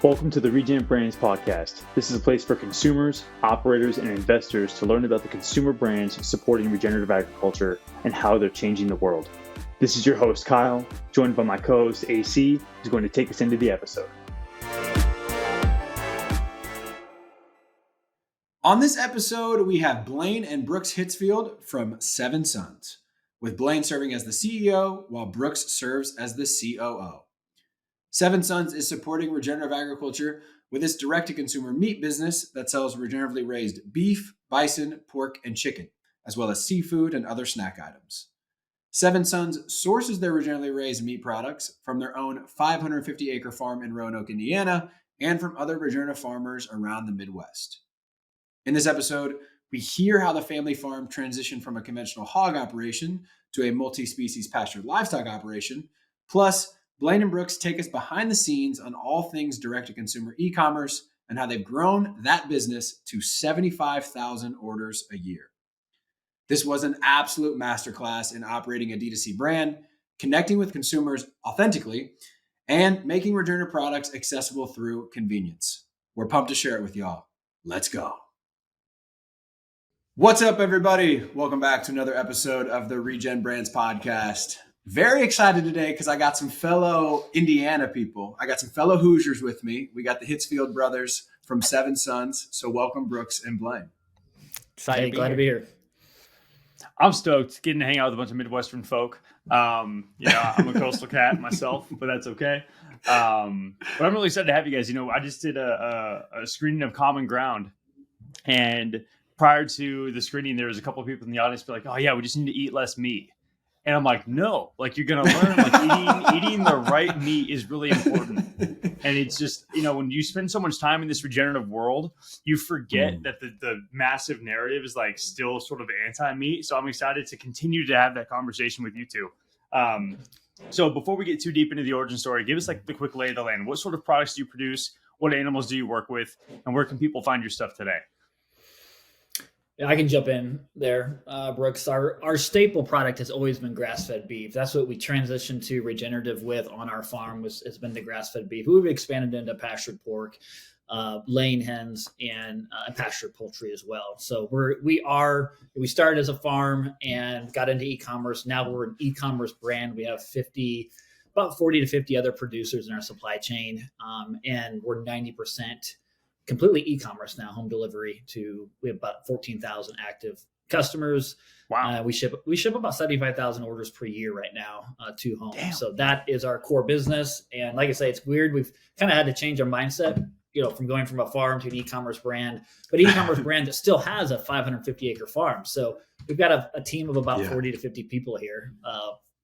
Welcome to the Regen Brands podcast. This is a place for consumers, operators, and investors to learn about the consumer brands supporting regenerative agriculture and how they're changing the world. This is your host, Kyle, joined by my co-host, AC, who's going to take us into the episode. On this episode, we have Blaine and Brooks Hitzfield from Seven Sons, with Blaine serving as the CEO while Brooks serves as the COO. Seven Sons is supporting regenerative agriculture with its direct-to-consumer meat business that sells regeneratively raised beef, bison, pork, and chicken, as well as seafood and other snack items. Seven Sons sources their regeneratively raised meat products from their own 550-acre farm in Roanoke, Indiana, and from other regenerative farmers around the Midwest. In this episode, we hear how the family farm transitioned from a conventional hog operation to a multi-species pastured livestock operation, plus Blaine and Brooks take us behind the scenes on all things direct-to-consumer e-commerce and how they've grown that business to 75,000 orders a year. This was an absolute masterclass in operating a DTC brand, connecting with consumers authentically, and making regenerative products accessible through convenience. We're pumped to share it with y'all. Let's go. What's up, everybody? Welcome back to another episode of the Regen Brands podcast. Very excited today because I got some fellow Indiana people. I got some fellow Hoosiers with me. We got the Hitzfield brothers from Seven Sons. So welcome, Brooks and Blaine. Excited, glad to be here. I'm stoked getting to hang out with a bunch of Midwestern folk. I'm a coastal cat myself, but that's okay. But I'm really excited to have you guys. I just did a screening of Common Ground, and prior to the screening, there was a couple of people in the audience be like, "Oh yeah, we just need to eat less meat." And I'm like, no, you're going to learn, eating the right meat is really important. And it's just, when you spend so much time in this regenerative world, you forget that the massive narrative is still sort of anti-meat. So I'm excited to continue to have that conversation with you two. So before we get too deep into the origin story, give us the quick lay of the land. What sort of products do you produce? What animals do you work with? And where can people find your stuff today? Yeah, I can jump in there, Brooks. Our staple product has always been grass-fed beef. That's what we transitioned to regenerative with on our farm. Has been the grass-fed beef. We've expanded into pastured pork, laying hens, and pastured poultry as well. So we started as a farm and got into e-commerce. Now we're an e-commerce brand. We have about 40 to 50 other producers in our supply chain, and we're 90% completely e-commerce now, home delivery we have about 14,000 active customers. Wow. We ship about 75,000 orders per year right now to home. Damn. So that is our core business. And like I say, it's weird. We've kind of had to change our mindset, from going from a farm to an e-commerce brand, but e-commerce brand that still has a 550 acre farm. So we've got a team of about 40 to 50 people here,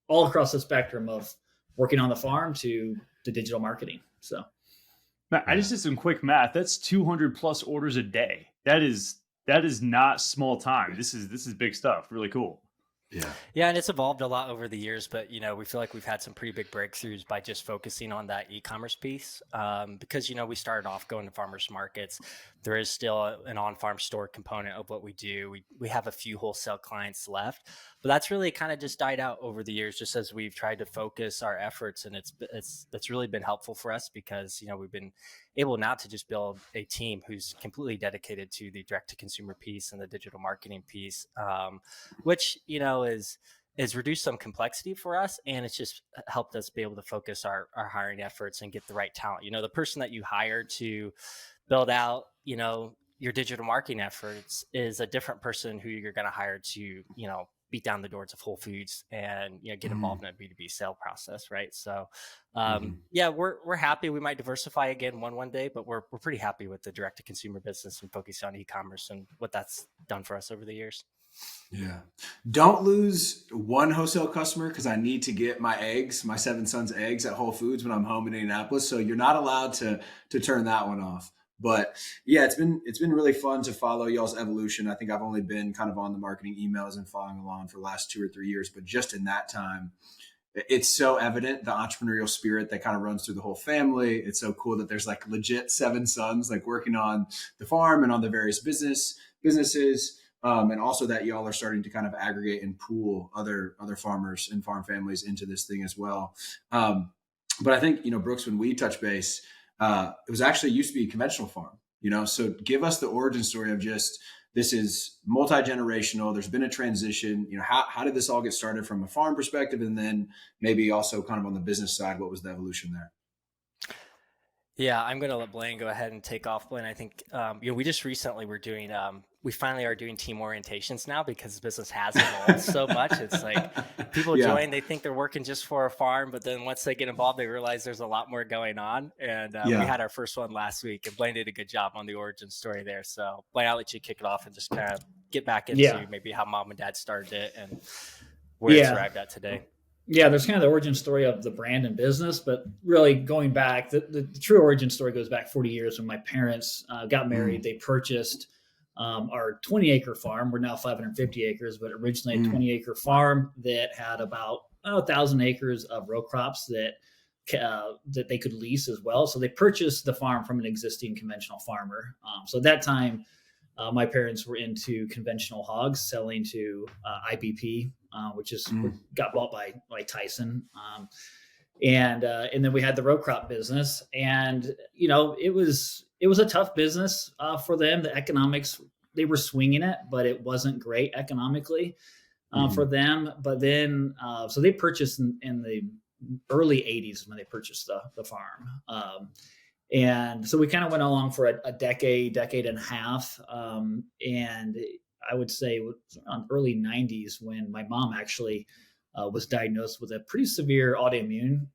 all across the spectrum of working on the farm to digital marketing. So I just did some quick math. That's 200 plus orders a day. That is not small time. This is big stuff. Really cool. Yeah, and it's evolved a lot over the years, but we feel like we've had some pretty big breakthroughs by just focusing on that e-commerce piece. Because we started off going to farmers markets. There is still an on-farm store component of what we do. We have a few wholesale clients left, but that's really kind of just died out over the years, just as we've tried to focus our efforts, and that's really been helpful for us because we've been able now to just build a team who's completely dedicated to the direct-to-consumer piece and the digital marketing piece, which is reduced some complexity for us, and it's just helped us be able to focus our hiring efforts and get the right talent. The person that you hire to build out your digital marketing efforts is a different person who you're going to hire to beat down the doors of Whole Foods and get involved in a B2B sale process, right? So we're happy. We might diversify again one day, but we're pretty happy with the direct to consumer business and focus on e-commerce and what that's done for us over the years. Yeah. Don't lose one wholesale customer, because I need to get my Seven Sons eggs at Whole Foods when I'm home in Indianapolis. So you're not allowed to turn that one off. But yeah, it's been really fun to follow y'all's evolution. I think I've only been kind of on the marketing emails and following along for the last 2 or 3 years, but just in that time, it's so evident the entrepreneurial spirit that kind of runs through the whole family. It's so cool that there's legit Seven Sons working on the farm and on the various businesses. And also that y'all are starting to kind of aggregate and pool other farmers and farm families into this thing as well. But I think, Brooks, when we touch base, it was actually used to be a conventional farm, so give us the origin story of just, this is multi-generational. There's been a transition. How did this all get started from a farm perspective? And then maybe also kind of on the business side, what was the evolution there? Yeah, I'm going to let Blaine go ahead and take off. Blaine, I think, we just recently we finally are doing team orientations now because the business has evolved so much. It's like people join, they think they're working just for a farm, but then once they get involved, they realize there's a lot more going on. And we had our first one last week, and Blaine did a good job on the origin story there. So Blaine, I'll let you kick it off and just kind of get back into maybe how mom and dad started it and where it's arrived at today. Yeah, there's kind of the origin story of the brand and business, but really going back, the true origin story goes back 40 years when my parents got married. They purchased our 20-acre farm. We're now 550 acres, but originally a 20-acre farm that had about 1,000 acres of row crops that they could lease as well. So they purchased the farm from an existing conventional farmer. So at that time, my parents were into conventional hogs, selling to IBP, which is got bought by Tyson, and then we had the row crop business, and it was a tough business for them. The economics, they were swinging it, but it wasn't great economically for them. But then, so they purchased in the early '80s when they purchased the farm. And so we kind of went along for a decade and a half. And I would say on early 90s when my mom actually was diagnosed with a pretty severe autoimmune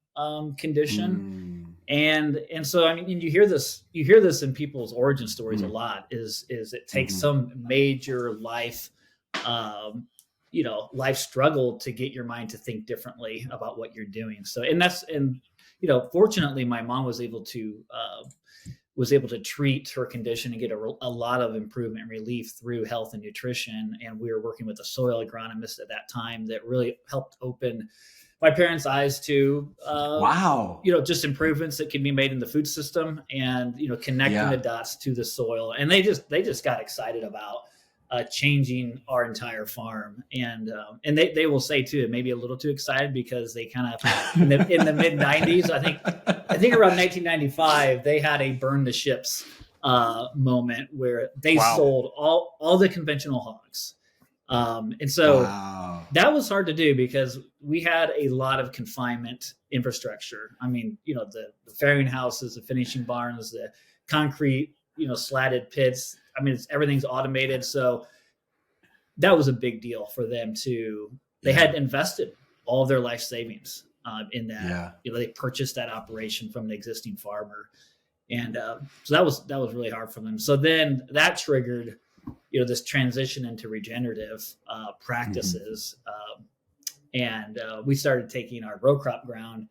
condition. And so, I mean, you hear this in people's origin stories a lot, is it takes some major life struggle to get your mind to think differently about what you're doing. So, fortunately, my mom was able to treat her condition and get a lot of improvement and relief through health and nutrition. And we were working with a soil agronomist at that time that really helped open my parents' eyes to just improvements that can be made in the food system, and connecting the dots to the soil. And they just got excited about changing our entire farm, and they will say too, maybe a little too excited, because they kind of in the mid 90s, I think around 1995, they had a burn the ships moment where they sold all the conventional hogs, and so that was hard to do because we had a lot of confinement infrastructure. I mean, the farrowing houses, the finishing barns, the concrete slatted pits. I mean, everything's automated. So that was a big deal for them too. They had invested all of their life savings in that. They purchased that operation from an existing farmer. And so that was really hard for them. So then that triggered, this transition into regenerative practices. And we started taking our row crop ground.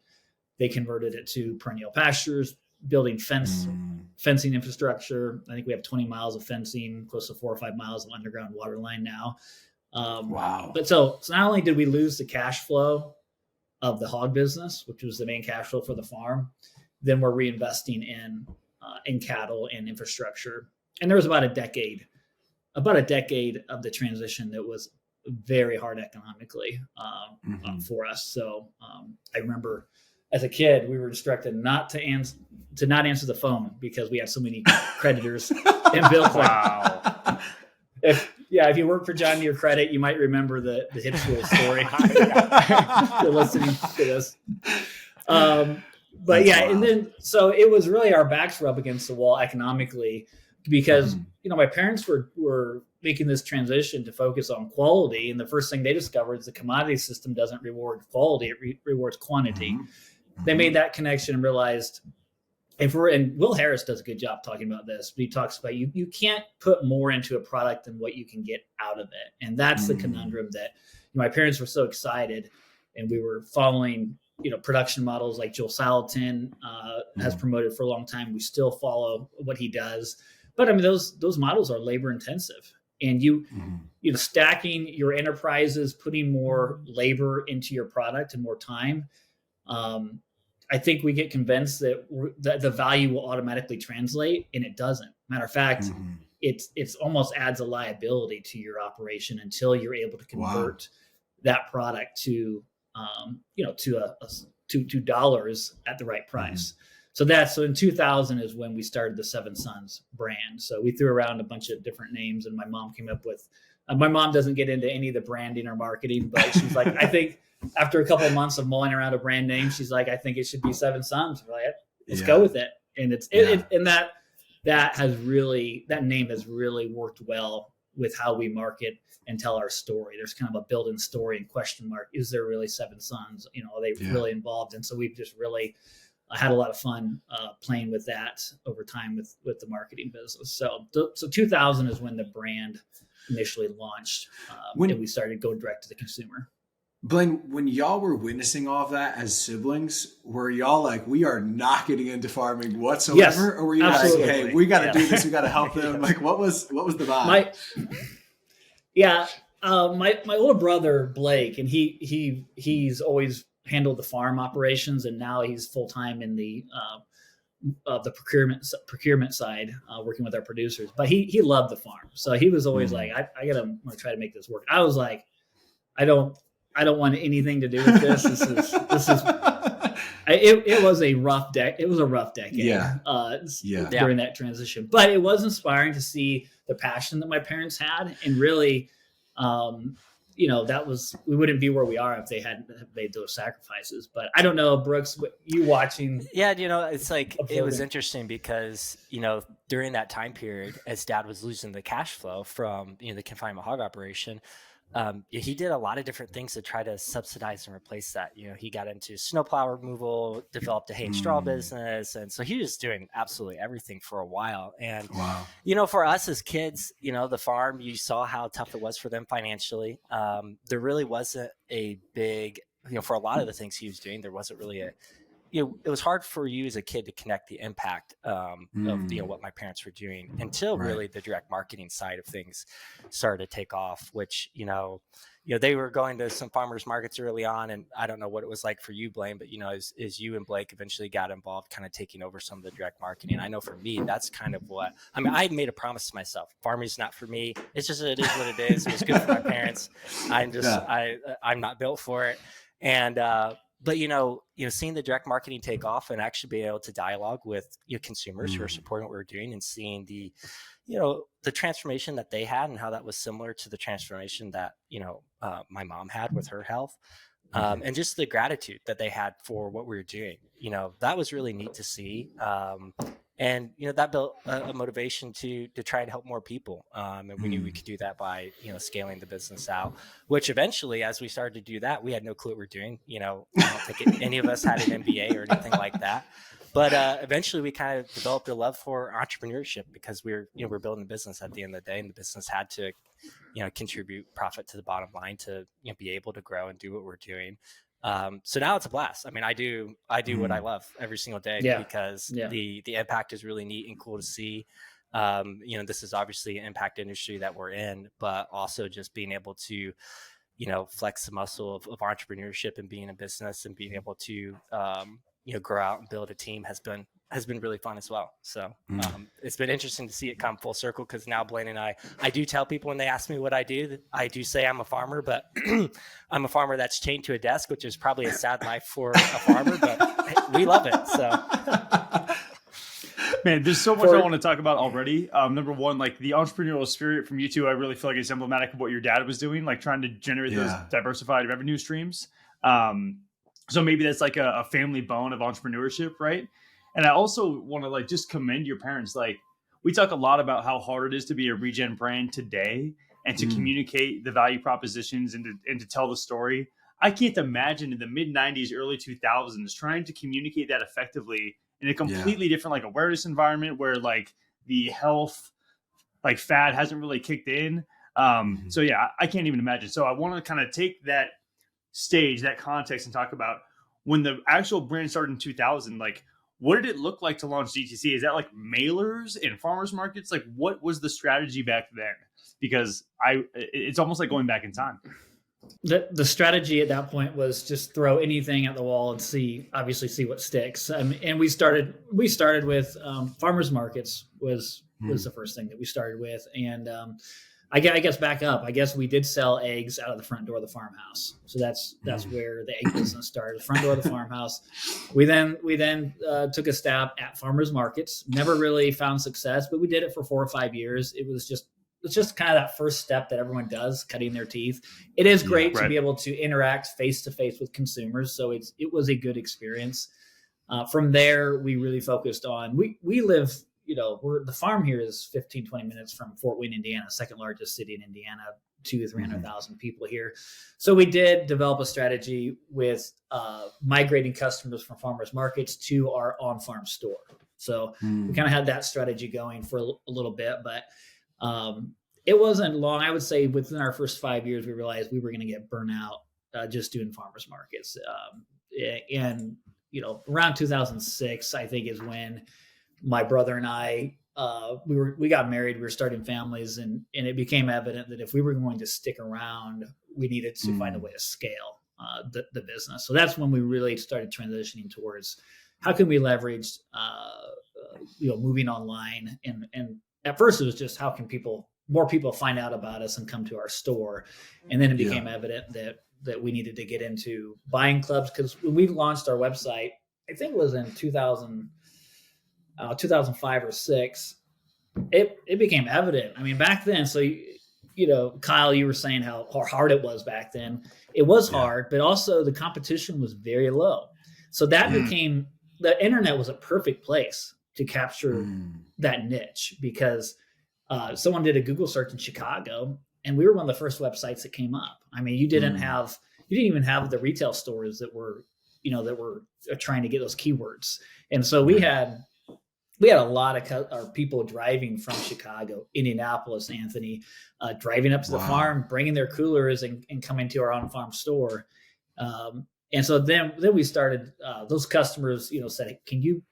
They converted it to perennial pastures, building fencing infrastructure. I think we have 20 miles of fencing, close to 4 or 5 miles of underground water line now. But so not only did we lose the cash flow of the hog business, which was the main cash flow for the farm, then we're reinvesting in cattle and infrastructure. And there was about a decade of the transition that was very hard economically for us. So I remember as a kid, we were instructed not to answer the phone because we had so many creditors and bills. Wow. If you work for John Deere Credit, you might remember the Hitzfield story. You're listening to this. And then so it was really our backs were up against the wall economically because my parents were making this transition to focus on quality, and the first thing they discovered is the commodity system doesn't reward quality; it rewards quantity. They made that connection and realized and Will Harris does a good job talking about this, but he talks about you can't put more into a product than what you can get out of it. And that's the conundrum that my parents were so excited, and we were following, production models like Joel Salatin has promoted for a long time. We still follow what he does. But I mean, those models are labor intensive, and stacking your enterprises, putting more labor into your product and more time. I think we get convinced that the value will automatically translate, and it doesn't. Matter of fact, it's almost adds a liability to your operation until you're able to convert that product to $2 at the right price. So in 2000 is when we started the Seven Sons brand. So we threw around a bunch of different names, and my mom came up with. My mom doesn't get into any of the branding or marketing, but she's like, I think after a couple of months of mulling around a brand name, she's like, I think it should be Seven Sons. We're like, let's go with it. And that name has really worked well with how we market and tell our story. There's kind of a built-in story and question mark. Is there really Seven Sons? Are they really involved? And so we've just really had a lot of fun playing with that over time with the marketing business. So 2000 is when the brand initially launched, and we started going direct to the consumer. Blaine, when y'all were witnessing all of that as siblings, were y'all like, we are not getting into farming whatsoever? Yes, or were you absolutely. like, hey, we got to do this, we got to help them? Like, what was the vibe? My older brother Blake, and he's always handled the farm operations, and now he's full time in the procurement side, working with our producers. But he loved the farm, so he was always like, I'm gonna try to make this work. I was like, I don't want anything to do with this. This is. It was a rough decade. It was a rough decade. During that transition, but it was inspiring to see the passion that my parents had, and really, we wouldn't be where we are if they hadn't made those sacrifices. But I don't know, Brooks, you watching? Yeah, it's like it was interesting because during that time period, as Dad was losing the cash flow from the confinement hog operation. He did a lot of different things to try to subsidize and replace that. He got into snowplow removal, developed a hay and straw business. And so he was doing absolutely everything for a while. And, for us as kids, the farm, you saw how tough it was for them financially. There really wasn't a big, for a lot of the things he was doing, there wasn't really it was hard for you as a kid to connect the impact of what my parents were doing until really the direct marketing side of things started to take off, which, they were going to some farmers markets early on. And I don't know what it was like for you, Blaine, but, as you and Blake eventually got involved, kind of taking over some of the direct marketing. I know for me, that's kind of what, I had made a promise to myself. Farming's not for me. It's just, it is what it is. It was good for my parents. I'm not built for it. And, but seeing the direct marketing take off and actually be able to dialogue with consumers who are supporting what we're doing, and seeing the transformation that they had and how that was similar to the transformation that my mom had with her health, and just the gratitude that they had for what we were doing. That was really neat to see. And, that built a motivation to try and help more people. And we knew we could do that by, scaling the business out, which eventually, as we started to do that, we had no clue what we were doing. I don't think any of us had an MBA or anything like that. But eventually we kind of developed a love for entrepreneurship, because we're building a business at the end of the day, and the business had to, contribute profit to the bottom line to be able to grow and do what we're doing. So now it's a blast. I do what I love every single day, because the impact is really neat and cool to see. This is obviously an impact industry that we're in, but also just being able to, flex the muscle of entrepreneurship and being a business, and being able to, grow out and build a team has been really fun as well. So it's been interesting to see it come full circle, because now Blaine and I do tell people when they ask me what I do say I'm a farmer, but I'm a farmer that's chained to a desk, which is probably a sad life for a farmer, but hey, we love it. So. Man, there's so much I want to talk about already. Number one, like the entrepreneurial spirit from you two, I really feel like it's emblematic of what your dad was doing, like trying to generate those diversified revenue streams. So maybe that's like a family bone of entrepreneurship, right? And I also want to just commend your parents. Like, we talk a lot about how hard it is to be a Regen brand today, and to communicate the value propositions and to tell the story. I can't imagine in the mid 90s, early 2000s, trying to communicate that effectively in a completely different awareness environment where the health fad hasn't really kicked in. So yeah, I can't even imagine. So I want to kind of take that stage, that context, and talk about when the actual brand started in 2000. What did it look like to launch DTC? Is that mailers in farmers markets? What was the strategy back then? Because it's almost like going back in time. The strategy at that point was just throw anything at the wall and see what sticks. And we started with farmers markets was the first thing that we started with. And I guess back up. I guess we did sell eggs out of the front door of the farmhouse. So that's where the egg business started. The front door of the farmhouse. We then took a stab at farmers markets. Never really found success, but we did it for 4 or 5 years. It's just kind of that first step that everyone does, cutting their teeth. It is great to be able to interact face to face with consumers. So it was a good experience. From there, we really focused on, we live, the farm here is 15, 20 minutes from Fort Wayne, Indiana, second largest city in Indiana, 200,000-300,000 people here. So we did develop a strategy with migrating customers from farmers markets to our on-farm store. So we kind of had that strategy going for a little bit, but it wasn't long. I would say within our first 5 years, we realized we were going to get burnt out just doing farmers markets. And around 2006, I think, is when my brother and I, we got married, we were starting families, and it became evident that if we were going to stick around, we needed to find a way to scale the business. So that's when we really started transitioning towards how can we leverage, moving online. And at first it was just how can more people find out about us and come to our store. And then it became evident that we needed to get into buying clubs, because when we launched our website, I think it was in 2005 or 6, it became evident. I mean, back then, so, Kyle, you were saying how hard it was back then. It was hard, but also the competition was very low. So that became, the internet was a perfect place to capture that niche, because someone did a Google search in Chicago, and we were one of the first websites that came up. I mean, you didn't even have the retail stores that were trying to get those keywords. And so we had a lot of people driving from Chicago, Indianapolis, Anthony, driving up to the farm, bringing their coolers and coming to our on-farm store. And so then we started, those customers, said, can you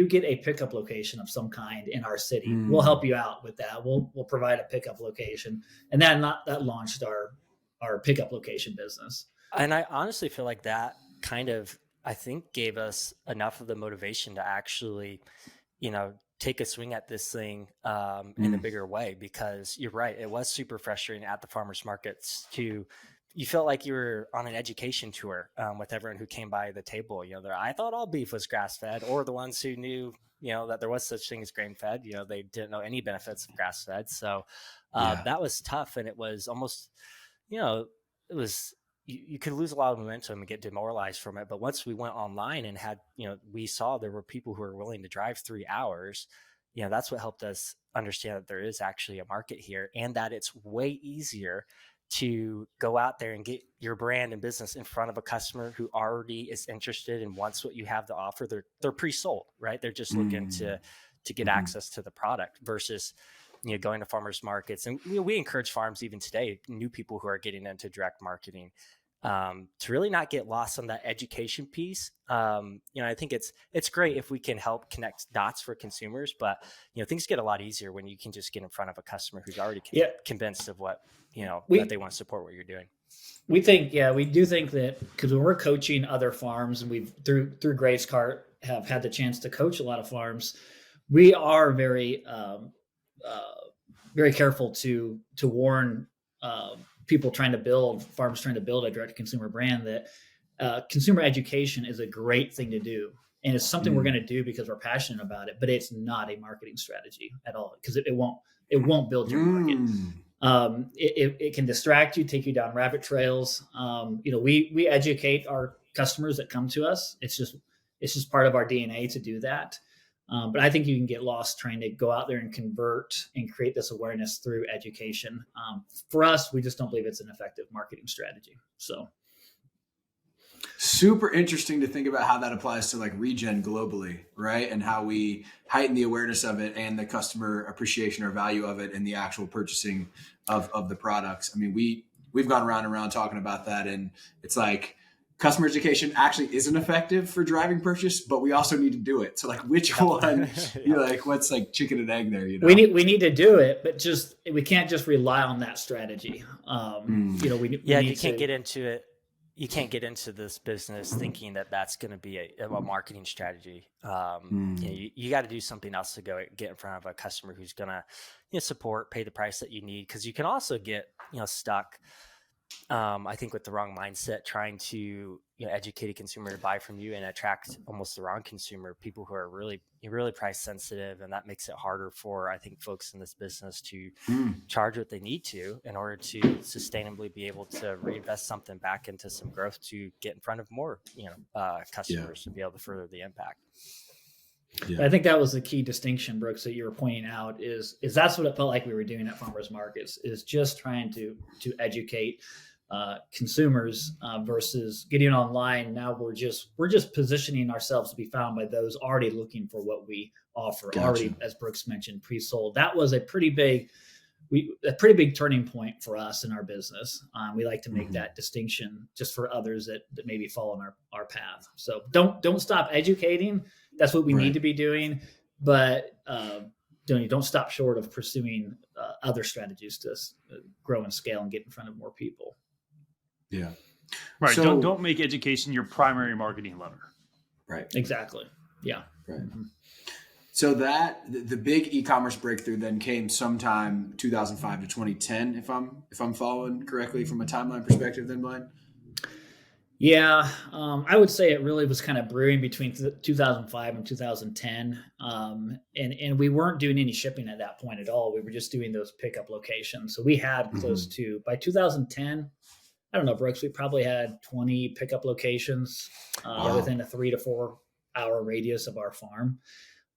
get a pickup location of some kind in our city? We'll help you out with that. We'll provide a pickup location. And that launched our pickup location business. And I honestly feel like that kind of, I think, gave us enough of the motivation to actually, take a swing at this thing in a bigger way, because you're right. It was super frustrating at the farmers markets you felt like you were on an education tour with everyone who came by the table. I thought all beef was grass fed, or the ones who knew, that there was such thing as grain fed, they didn't know any benefits of grass fed. So that was tough. And it was almost, it was, you could lose a lot of momentum and get demoralized from it. But once we went online and had, we saw there were people who were willing to drive 3 hours, that's what helped us understand that there is actually a market here, and that it's way easier to go out there and get your brand and business in front of a customer who already is interested and wants what you have to offer. They're pre-sold, right? They're just looking to get access to the product, versus, going to farmers markets. And we encourage farms even today, new people who are getting into direct marketing, to really not get lost on that education piece. I think it's great if we can help connect dots for consumers, but things get a lot easier when you can just get in front of a customer who's already convinced of what, that they want to support what you're doing. We do think that, because when we're coaching other farms, and we've through Grace Cart have had the chance to coach a lot of farms, we are very, very careful to warn, farms trying to build a direct consumer brand, that consumer education is a great thing to do. And it's something we're going to do because we're passionate about it, but it's not a marketing strategy at all, because it won't build your market. It can distract you, take you down rabbit trails. We educate our customers that come to us. It's just part of our DNA to do that. But I think you can get lost trying to go out there and convert and create this awareness through education. For us, we just don't believe it's an effective marketing strategy. So super interesting to think about how that applies to like Regen globally, right? And how we heighten the awareness of it and the customer appreciation or value of it in the actual purchasing of the products. I mean, we've gone around and around talking about that, and it's like, customer education actually isn't effective for driving purchase, but we also need to do it. So like, which one, you're like, what's like chicken and egg there? We need to do it, but we can't just rely on that strategy. You can't get into it you can't get into this business thinking that that's going to be a marketing strategy. You got to do something else to go get in front of a customer who's going to support, pay the price that you need. Because you can also get stuck, I think, with the wrong mindset, trying to educate a consumer to buy from you and attract almost the wrong consumer, people who are really price sensitive, and that makes it harder for, I think, folks in this business to charge what they need to in order to sustainably be able to reinvest something back into some growth to get in front of more customers to be able to further the impact. Yeah. I think that was the key distinction, Brooks, that you were pointing out is that's what it felt like we were doing at farmers markets, is just trying to educate consumers versus getting online. Now we're just positioning ourselves to be found by those already looking for what we offer. Gotcha. Already, as Brooks mentioned, pre-sold. That was a pretty big turning point for us in our business. We like to make that distinction just for others that maybe follow on our path. So don't stop educating. That's what we need to be doing, but don't stop short of pursuing other strategies to grow and scale and get in front of more people. Yeah. Right. So, don't make education your primary marketing lever. Right. Exactly. Yeah. Right. Mm-hmm. So the big e-commerce breakthrough then came sometime 2005 to 2010, if I'm following correctly from a timeline perspective, then, Blaine. Yeah, I would say it really was kind of brewing between 2005 and 2010, and we weren't doing any shipping at that point at all. We were just doing those pickup locations. So we had close to, by 2010, I don't know, Brooks, we probably had 20 pickup locations within a 3 to 4 hour radius of our farm.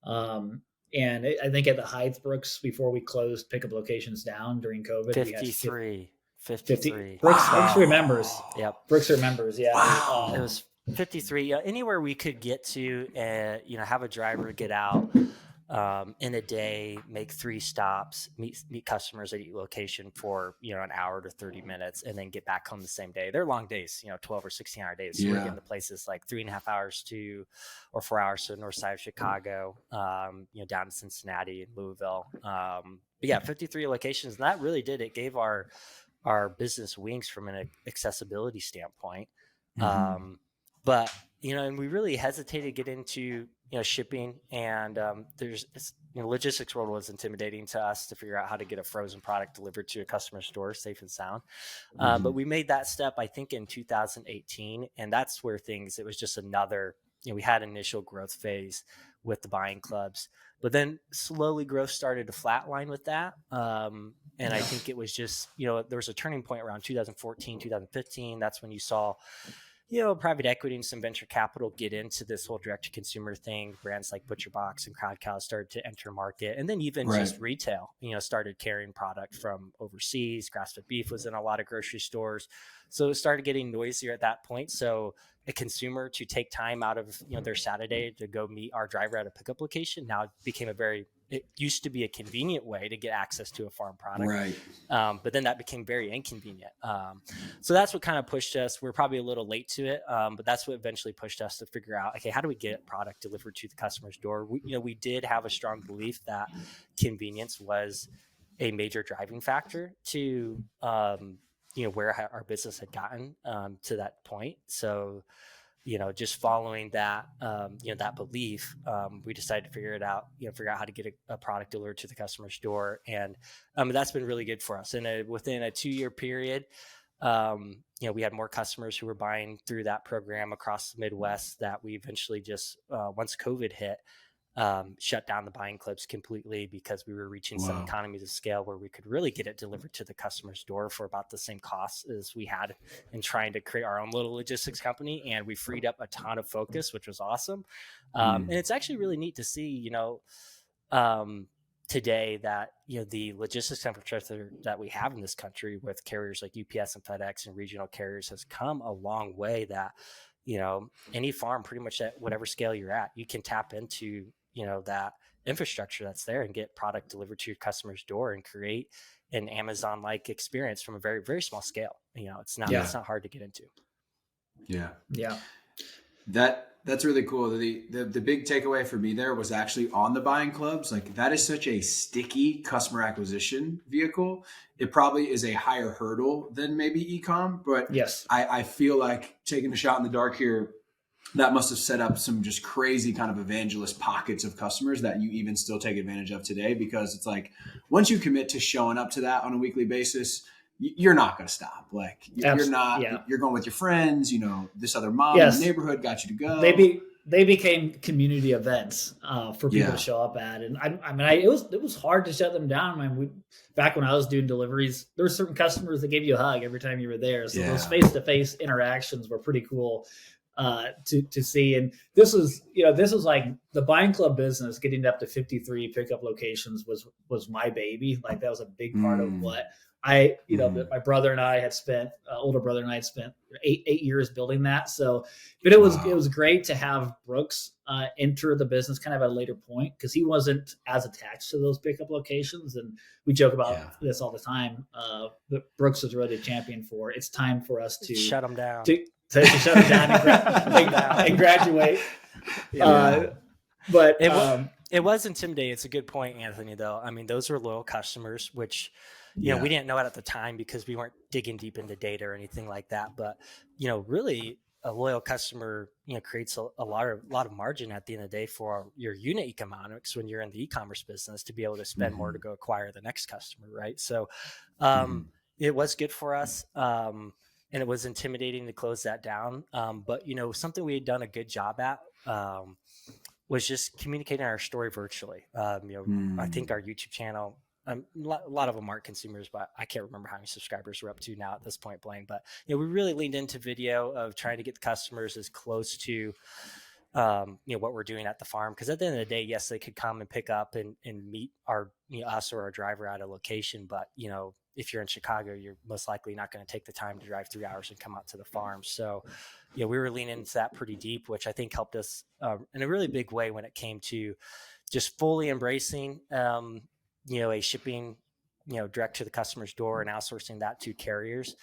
And I think at the height, Brooks, before we closed pickup locations down during COVID, 53. We had 50. Brooks remembers. Yep. Brooks remembers. Yeah. Wow. It was 53. Anywhere we could get to, have a driver get out in a day, make 3 stops, meet customers at each location for, an hour to 30 minutes, and then get back home the same day. They're long days, 12 or 16 hour days. So we're getting to places like 3.5 hours or 4 hours to the north side of Chicago, down to Cincinnati and Louisville. But 53 locations. And that really did, it gave our business wings from an accessibility standpoint. But, and we really hesitated to get into, shipping, and logistics world was intimidating to us to figure out how to get a frozen product delivered to a customer's door safe and sound. But we made that step, I think, in 2018. And that's where it was just another, we had an initial growth phase with the buying clubs, but then slowly growth started to flatline with that. And I think it was just, there was a turning point around 2014, 2015. That's when you saw, private equity and some venture capital get into this whole direct-to-consumer thing. Brands like ButcherBox and Crowd Cow started to enter market. And then even just retail, started carrying product from overseas. Grass-fed beef was in a lot of grocery stores. So it started getting noisier at that point. So a consumer to take time out of their Saturday to go meet our driver at a pickup location now became it used to be a convenient way to get access to a farm product. Right. But then that became very inconvenient. So that's what kind of pushed us. We're probably a little late to it, but that's what eventually pushed us to figure out, okay, how do we get product delivered to the customer's door? We did have a strong belief that convenience was a major driving factor to, where our business had gotten to that point. So, just following that, that belief, we decided to figure out how to get a product delivered to the customer's door. And that's been really good for us. And within a 2-year period, we had more customers who were buying through that program across the Midwest that we eventually just, once COVID hit, shut down the buying clubs completely because we were reaching some economies of scale where we could really get it delivered to the customer's door for about the same cost as we had in trying to create our own little logistics company. And we freed up a ton of focus, which was awesome. And it's actually really neat to see, today that, the logistics infrastructure that we have in this country with carriers like UPS and FedEx and regional carriers has come a long way that, any farm pretty much at whatever scale you're at, you can tap into that infrastructure that's there and get product delivered to your customer's door and create an Amazon-like experience from a very, very small scale. It's not hard to get into. Yeah. Yeah. That That's really cool. The big takeaway for me there was actually on the buying clubs. Like that is such a sticky customer acquisition vehicle. It probably is a higher hurdle than maybe e-com, but Yes. I feel like taking a shot in the dark here, that must have set up some just crazy kind of evangelist pockets of customers that you even still take advantage of today, because it's like once you commit to showing up to that on a weekly basis, you're not going to stop. Like you're not, you're going with your friends, this other mom in the neighborhood got you to go. They became community events for people to show up at. And it was hard to shut them down. I mean, back when I was doing deliveries, there were certain customers that gave you a hug every time you were there. So those face-to-face interactions were pretty cool to see. And this was like the buying club business getting up to 53 pickup locations was my baby. Like that was a big part of what my brother and I had spent, older brother and I had spent 8 years building that. So, but it was great to have Brooks enter the business kind of at a later point, because he wasn't as attached to those pickup locations. And we joke about this all the time. But Brooks is really a champion for, it's time for us to shut them down. To shut them down and graduate. But it was intimidating. It's a good point, Anthony, though. I mean, those were loyal customers, which, we didn't know it at the time because we weren't digging deep into data or anything like that. But, really a loyal customer, creates a lot of margin at the end of the day for your unit economics when you're in the e-commerce business, to be able to spend more to go acquire the next customer. Right. So it was good for us. And it was intimidating to close that down. But, something we had done a good job at was just communicating our story virtually. I think our YouTube channel, a lot of them aren't consumers, but I can't remember how many subscribers we're up to now at this point, Blaine. But, we really leaned into video of trying to get the customers as close to, what we're doing at the farm. Because at the end of the day, yes, they could come and pick up and meet our, us or our driver at a location. But, if you're in Chicago, you're most likely not going to take the time to drive 3 hours and come out to the farm. So, we were leaning into that pretty deep, which I think helped us in a really big way when it came to just fully embracing, a shipping, direct to the customer's door and outsourcing that to carriers.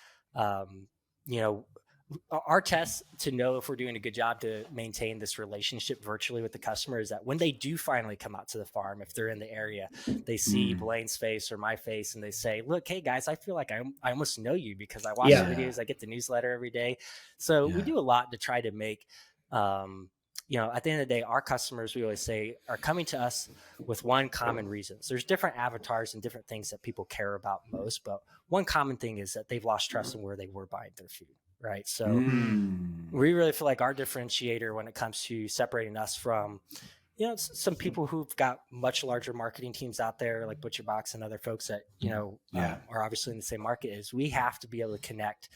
Our test to know if we're doing a good job to maintain this relationship virtually with the customer is that when they do finally come out to the farm, if they're in the area, they see Blaine's face or my face and they say, look, hey guys, I feel like I almost know you because I watch the videos, I get the newsletter every day. So we do a lot to try to make, at the end of the day, our customers, we always say, are coming to us with one common reason. So there's different avatars and different things that people care about most, but one common thing is that they've lost trust in where they were buying their food. Right. So we really feel like our differentiator when it comes to separating us from, some people who've got much larger marketing teams out there like ButcherBox and other folks that, are obviously in the same market, is we have to be able to connect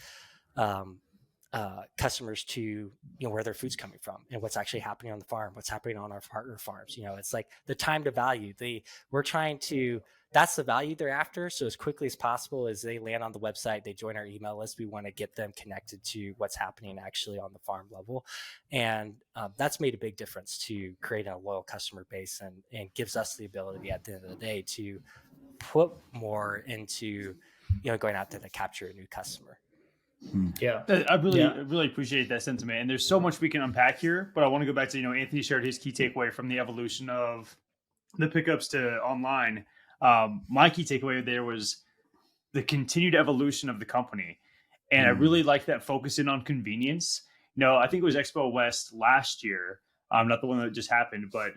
customers to, where their food's coming from and what's actually happening on the farm, what's happening on our partner farms. It's like the time to value. That's the value they're after. So as quickly as possible as they land on the website, they join our email list, we want to get them connected to what's happening actually on the farm level. And that's made a big difference to creating a loyal customer base and gives us the ability at the end of the day to put more into, going out there to capture a new customer. Yeah, I really appreciate that sentiment. And there's so much we can unpack here, but I want to go back to, Anthony shared his key takeaway from the evolution of the pickups to online. My key takeaway there was the continued evolution of the company. And I really like that focusing on convenience. I think it was Expo West last year, not the one that just happened, but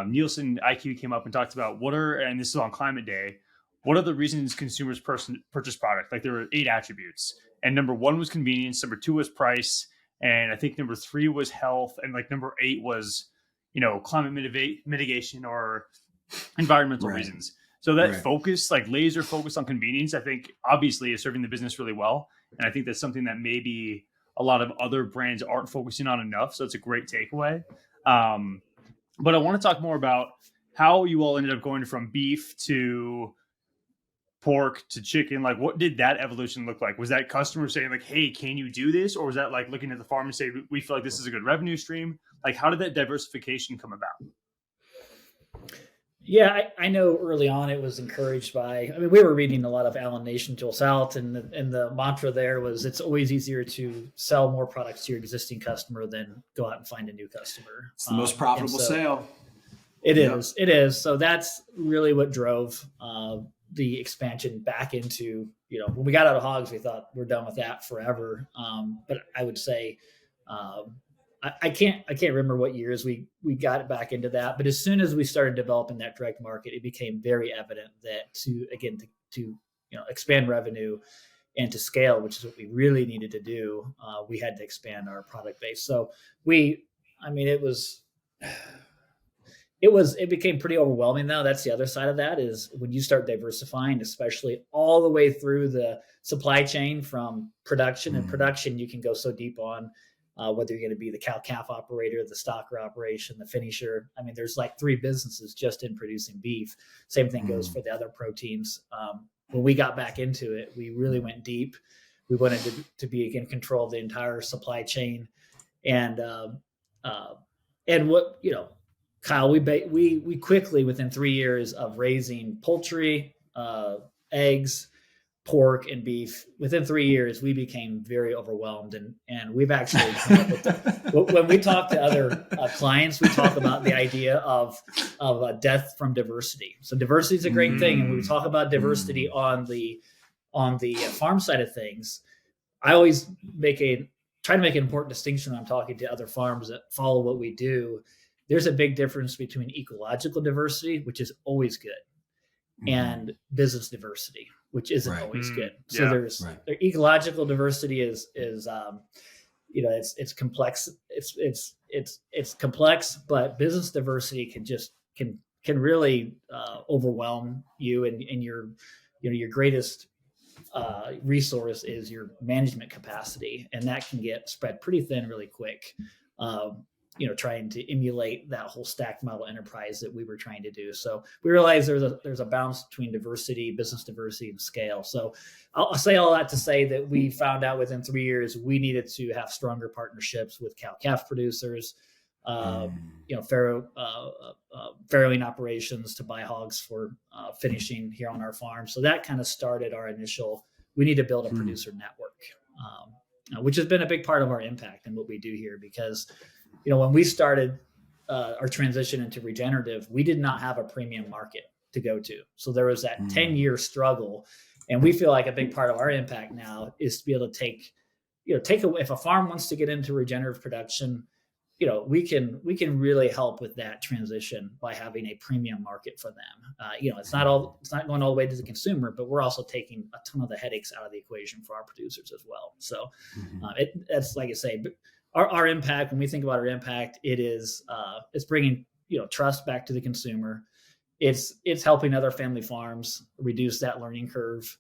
Nielsen IQ came up and talked about and this is on Climate Day, what are the reasons consumers purchase product? Like there were 8 attributes. And number 1 was convenience. Number 2 was price. And I think number 3 was health. And like number 8 was, climate mitigation or environmental reasons. So that focus, like laser focus on convenience, I think obviously is serving the business really well. And I think that's something that maybe a lot of other brands aren't focusing on enough. So it's a great takeaway. But I want to talk more about how you all ended up going from beef to pork to chicken. Like what did that evolution look like? Was that customers saying like, hey, can you do this? Or was that like looking at the farm and say, we feel like this is a good revenue stream? Like how did that diversification come about? Yeah, I know early on it was encouraged by, I mean, we were reading a lot of Alan Nation, Joel Salatin, and the mantra there was it's always easier to sell more products to your existing customer than go out and find a new customer. It's the most profitable sale. It is. So that's really what drove the expansion back into, when we got out of hogs, we thought we're done with that forever. But I would say, I can't remember what years we got it back into that, but as soon as we started developing that direct market, it became very evident that to expand revenue and to scale, which is what we really needed to do, we had to expand our product base. So it became pretty overwhelming though. That's the other side of that, is when you start diversifying, especially all the way through the supply chain from production. And production, you can go so deep on whether you're going to be the cow-calf operator, the stocker operation, the finisher. I mean, there's like 3 businesses just in producing beef. Same thing goes for the other proteins. When we got back into it, we really went deep. We wanted to be in control of the entire supply chain. And what, Kyle, we quickly, within 3 years of raising poultry, eggs, pork, and beef, within 3 years, we became very overwhelmed. And we've actually, when we talk to other clients, we talk about the idea of death from diversity. So diversity is a great thing. And when we talk about diversity on the farm side of things, I always try to make an important distinction when I'm talking to other farms that follow what we do. There's a big difference between ecological diversity, which is always good, and business diversity, which isn't always good. So there's ecological diversity is it's complex. It's complex, but business diversity can really overwhelm you, and your greatest resource is your management capacity, and that can get spread pretty thin really quick. Trying to emulate that whole stacked model enterprise that we were trying to do. So we realized there's a balance between diversity, business diversity, and scale. So I'll say all that to say that we found out within 3 years we needed to have stronger partnerships with cow-calf producers, farrowing operations to buy hogs for finishing here on our farm. So that kind of started our initial, we need to build a producer network, which has been a big part of our impact and what we do here, because when we started our transition into regenerative, we did not have a premium market to go to. So there was that 10-year struggle. And we feel like a big part of our impact now is to be able to take away, if a farm wants to get into regenerative production, we can really help with that transition by having a premium market for them. It's not going all the way to the consumer, but we're also taking a ton of the headaches out of the equation for our producers as well. So that's, like I say, but our impact, when we think about our impact, it's bringing trust back to the consumer. It's helping other family farms reduce that learning curve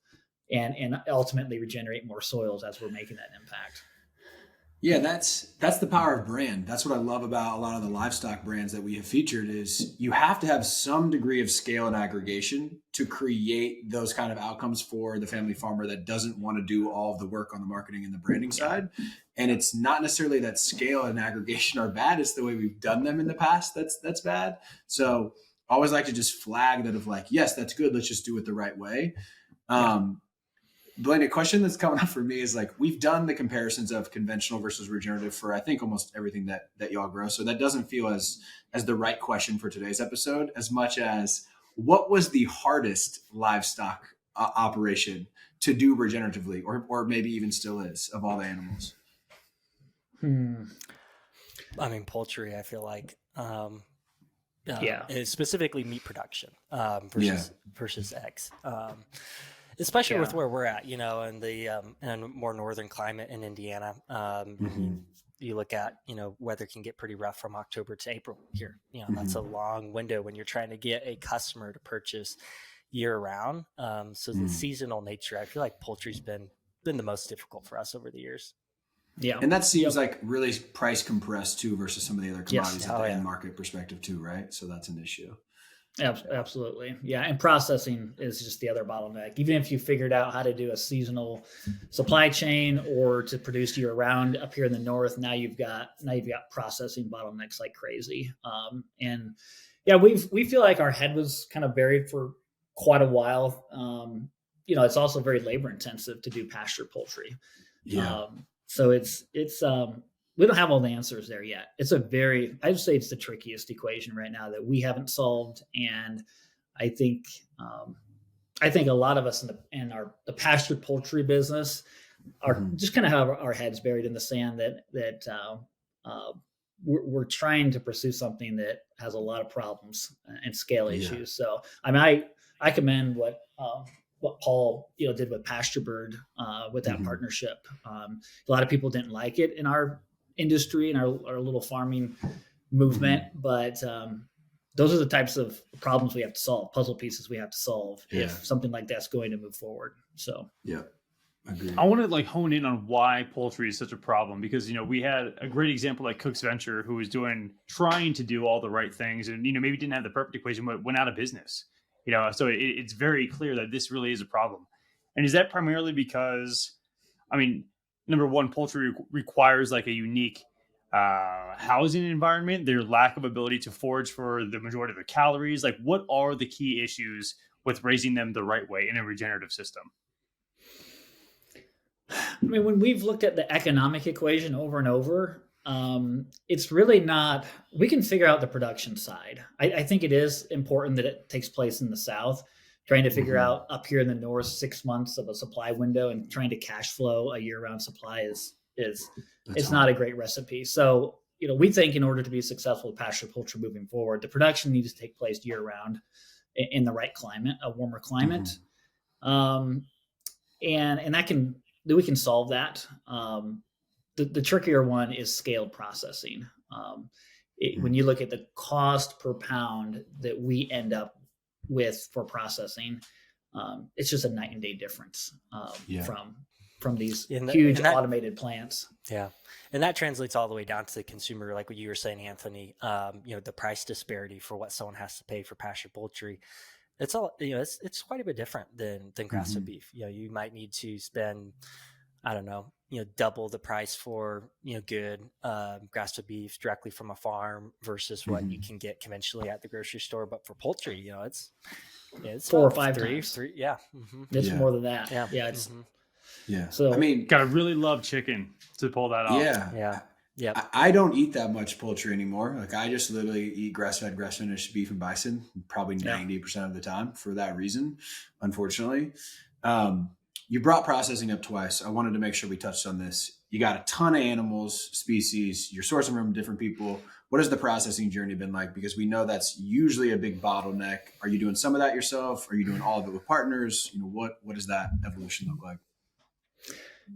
and ultimately regenerate more soils as we're making that impact. Yeah, that's the power of brand. That's what I love about a lot of the livestock brands that we have featured, is you have to have some degree of scale and aggregation to create those kind of outcomes for the family farmer that doesn't want to do all of the work on the marketing and the branding side. And it's not necessarily that scale and aggregation are bad. It's the way we've done them in the past that's bad. So I always like to just flag that of like, yes, that's good. Let's just do it the right way. Blaine, a question that's coming up for me is like, we've done the comparisons of conventional versus regenerative for, I think, almost everything that y'all grow. So that doesn't feel as the right question for today's episode, as much as what was the hardest livestock operation to do regeneratively, or maybe even still is, of all the animals? I mean, poultry, I feel like, specifically meat production versus eggs. Especially with where we're at, in the more northern climate in Indiana. You look at, weather can get pretty rough from October to April here. That's a long window when you're trying to get a customer to purchase year round. So the seasonal nature, I feel like poultry's been the most difficult for us over the years. Yeah. And that seems like really price compressed too versus some of the other commodities at the end market perspective too, right? So that's an issue. Absolutely. Yeah. And processing is just the other bottleneck. Even if you figured out how to do a seasonal supply chain or to produce year round up here in the north, now you've got processing bottlenecks like crazy. And Yeah, we feel like our head was kind of buried for quite a while. It's also very labor intensive to do pasture poultry. Yeah. So it's we don't have all the answers there yet. I would say it's the trickiest equation right now that we haven't solved. And I think a lot of us in the pastured poultry business are just kind of have our heads buried in the sand that we're trying to pursue something that has a lot of problems and scale issues. So I commend what Paul did with Pasturebird with that partnership. A lot of people didn't like it in our industry and our little farming movement, but those are the types of problems we have to solve, puzzle pieces we have to solve if something like that's going to move forward. So Agreed. I want to hone in on why poultry is such a problem, because we had a great example like Cook's Venture, who was trying to do all the right things, and maybe didn't have the perfect equation, but went out of business. So it's very clear that this really is a problem. And is that primarily because, number one, poultry requires a unique housing environment, their lack of ability to forage for the majority of the calories? What are the key issues with raising them the right way in a regenerative system? When we've looked at the economic equation over and over, it's really not, we can figure out the production side. I think it is important that it takes place in the South. Trying to figure out up here in the North 6 months of a supply window and trying to cash flow a year-round supply it's not a great recipe. So, we think in order to be successful with pasture poultry moving forward, the production needs to take place year-round in the right climate, a warmer climate. And we can solve that. The trickier one is scaled processing. When you look at the cost per pound that we end up with for processing, it's just a night and day difference from these huge automated plants. Yeah. And that translates all the way down to the consumer, like what you were saying, Anthony, the price disparity for what someone has to pay for pasture poultry. It's all, it's quite a bit different than grass-fed beef. You might need to spend, I don't know, double the price for, good grass-fed beef directly from a farm versus what you can get conventionally at the grocery store. But for poultry, it's 4 or 5 times. Yeah. It's more than that. Yeah. So gotta really love chicken to pull that off. Yeah. I don't eat that much poultry anymore. I just literally eat grass-fed, grass-finished beef and bison probably 90% of the time for that reason, unfortunately. You brought processing up twice. I wanted to make sure we touched on this. You got a ton of animals, species. You're sourcing from different people. What has the processing journey been like? Because we know that's usually a big bottleneck. Are you doing some of that yourself? Are you doing all of it with partners? What does that evolution look like?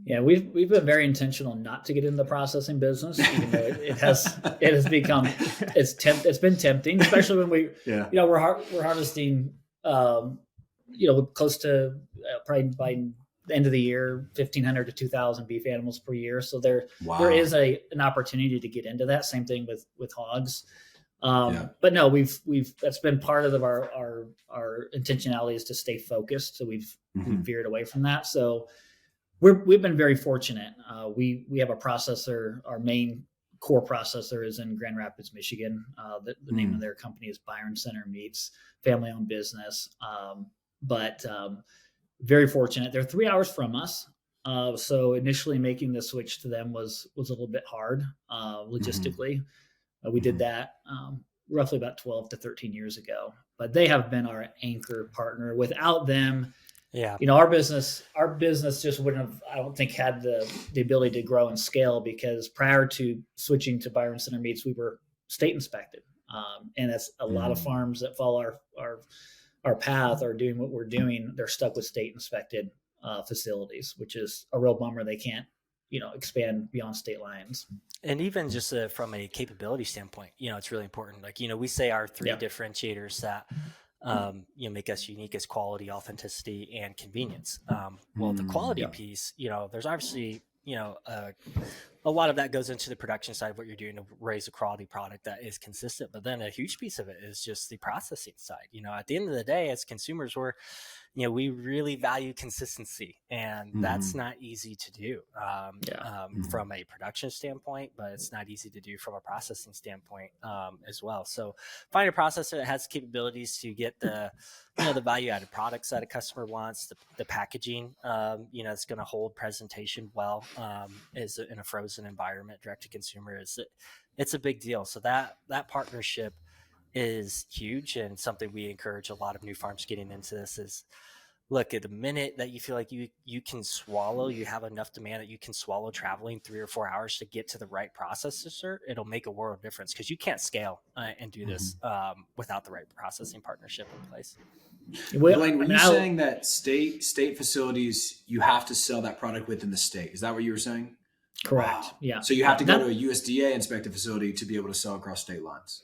Yeah, we've been very intentional not to get into the processing business, even though it has become it's been tempting, especially when we're harvesting close to probably by the end of the year 1,500 to 2,000 beef animals per year. So there is an opportunity to get into that. Same thing with hogs. But no, we've that's been part of our intentionality is to stay focused. So we've veered away from that. So we've been very fortunate. We have a processor. Our main core processor is in Grand Rapids, Michigan. The name of their company is Byron Center Meats, family-owned business. But very fortunate. They're 3 hours from us. So initially making the switch to them was a little bit hard logistically. We did that roughly about 12 to 13 years ago. But they have been our anchor partner. Without them, our business just wouldn't have, I don't think, had the ability to grow and scale, because prior to switching to Byron Center Meats, we were state inspected. And that's a lot of farms that follow our path are doing what we're doing. They're stuck with state inspected facilities, which is a real bummer. They can't, expand beyond state lines. And even just from a capability standpoint, it's really important. We say our three differentiators that make us unique is quality, authenticity, and convenience. Well, the quality piece, there's obviously, a lot of that goes into the production side of what you're doing to raise a quality product that is consistent. But then a huge piece of it is just the processing side. At the end of the day, as consumers, we really value consistency, and that's not easy to do from a production standpoint, but it's not easy to do from a processing standpoint as well. So find a processor that has capabilities to get the value added products that a customer wants, the packaging, it's going to hold presentation well, is in a frozen environment, direct to consumer, it's a big deal. So that partnership is huge, and something we encourage a lot of new farms getting into this is, look, at the minute that you feel like you have enough demand that you can swallow traveling 3 or 4 hours to get to the right processor, it'll make a world of difference, because you can't scale and do this without the right processing partnership in place. Blaine, were you saying that state facilities, you have to sell that product within the state? Is that what you were saying? Correct. Wow. Yeah. So you have to go to a USDA inspected facility to be able to sell across state lines.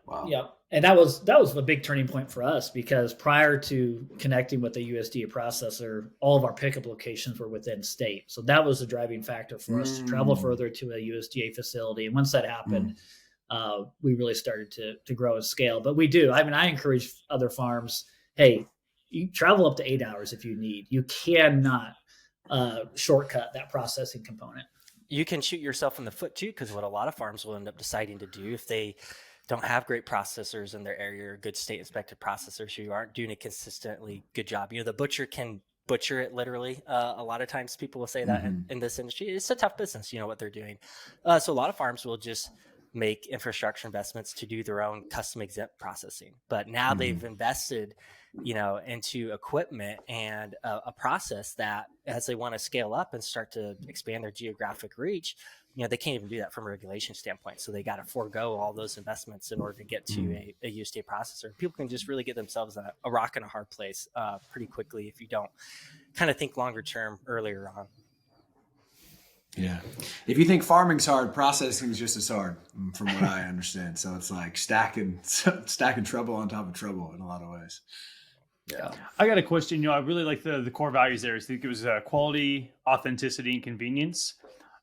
Wow. Yeah. And that was a big turning point for us, because prior to connecting with the USDA processor, all of our pickup locations were within state. So that was the driving factor for us to travel further to a USDA facility. And once that happened, we really started to grow and scale. But we do. I mean, I encourage other farms, hey, you travel up to 8 hours if you need. You cannot shortcut that processing component. You can shoot yourself in the foot too, because what a lot of farms will end up deciding to do, if they don't have great processors in their area, or good state inspected processors who aren't doing a consistently good job. The butcher can butcher it literally. A lot of times people will say that in this industry. It's a tough business, what they're doing. So a lot of farms will just make infrastructure investments to do their own custom exempt processing. But now they've invested, into equipment and a process that, as they want to scale up and start to expand their geographic reach, they can't even do that from a regulation standpoint. So they got to forego all those investments in order to get to a USDA processor. People can just really get themselves a rock and a hard place pretty quickly if you don't kind of think longer term earlier on. Yeah. If you think farming's hard, processing is just as hard, from what I understand. So it's like stacking trouble on top of trouble in a lot of ways. Yeah. I got a question. I really like the core values there. I think it was quality, authenticity, and convenience.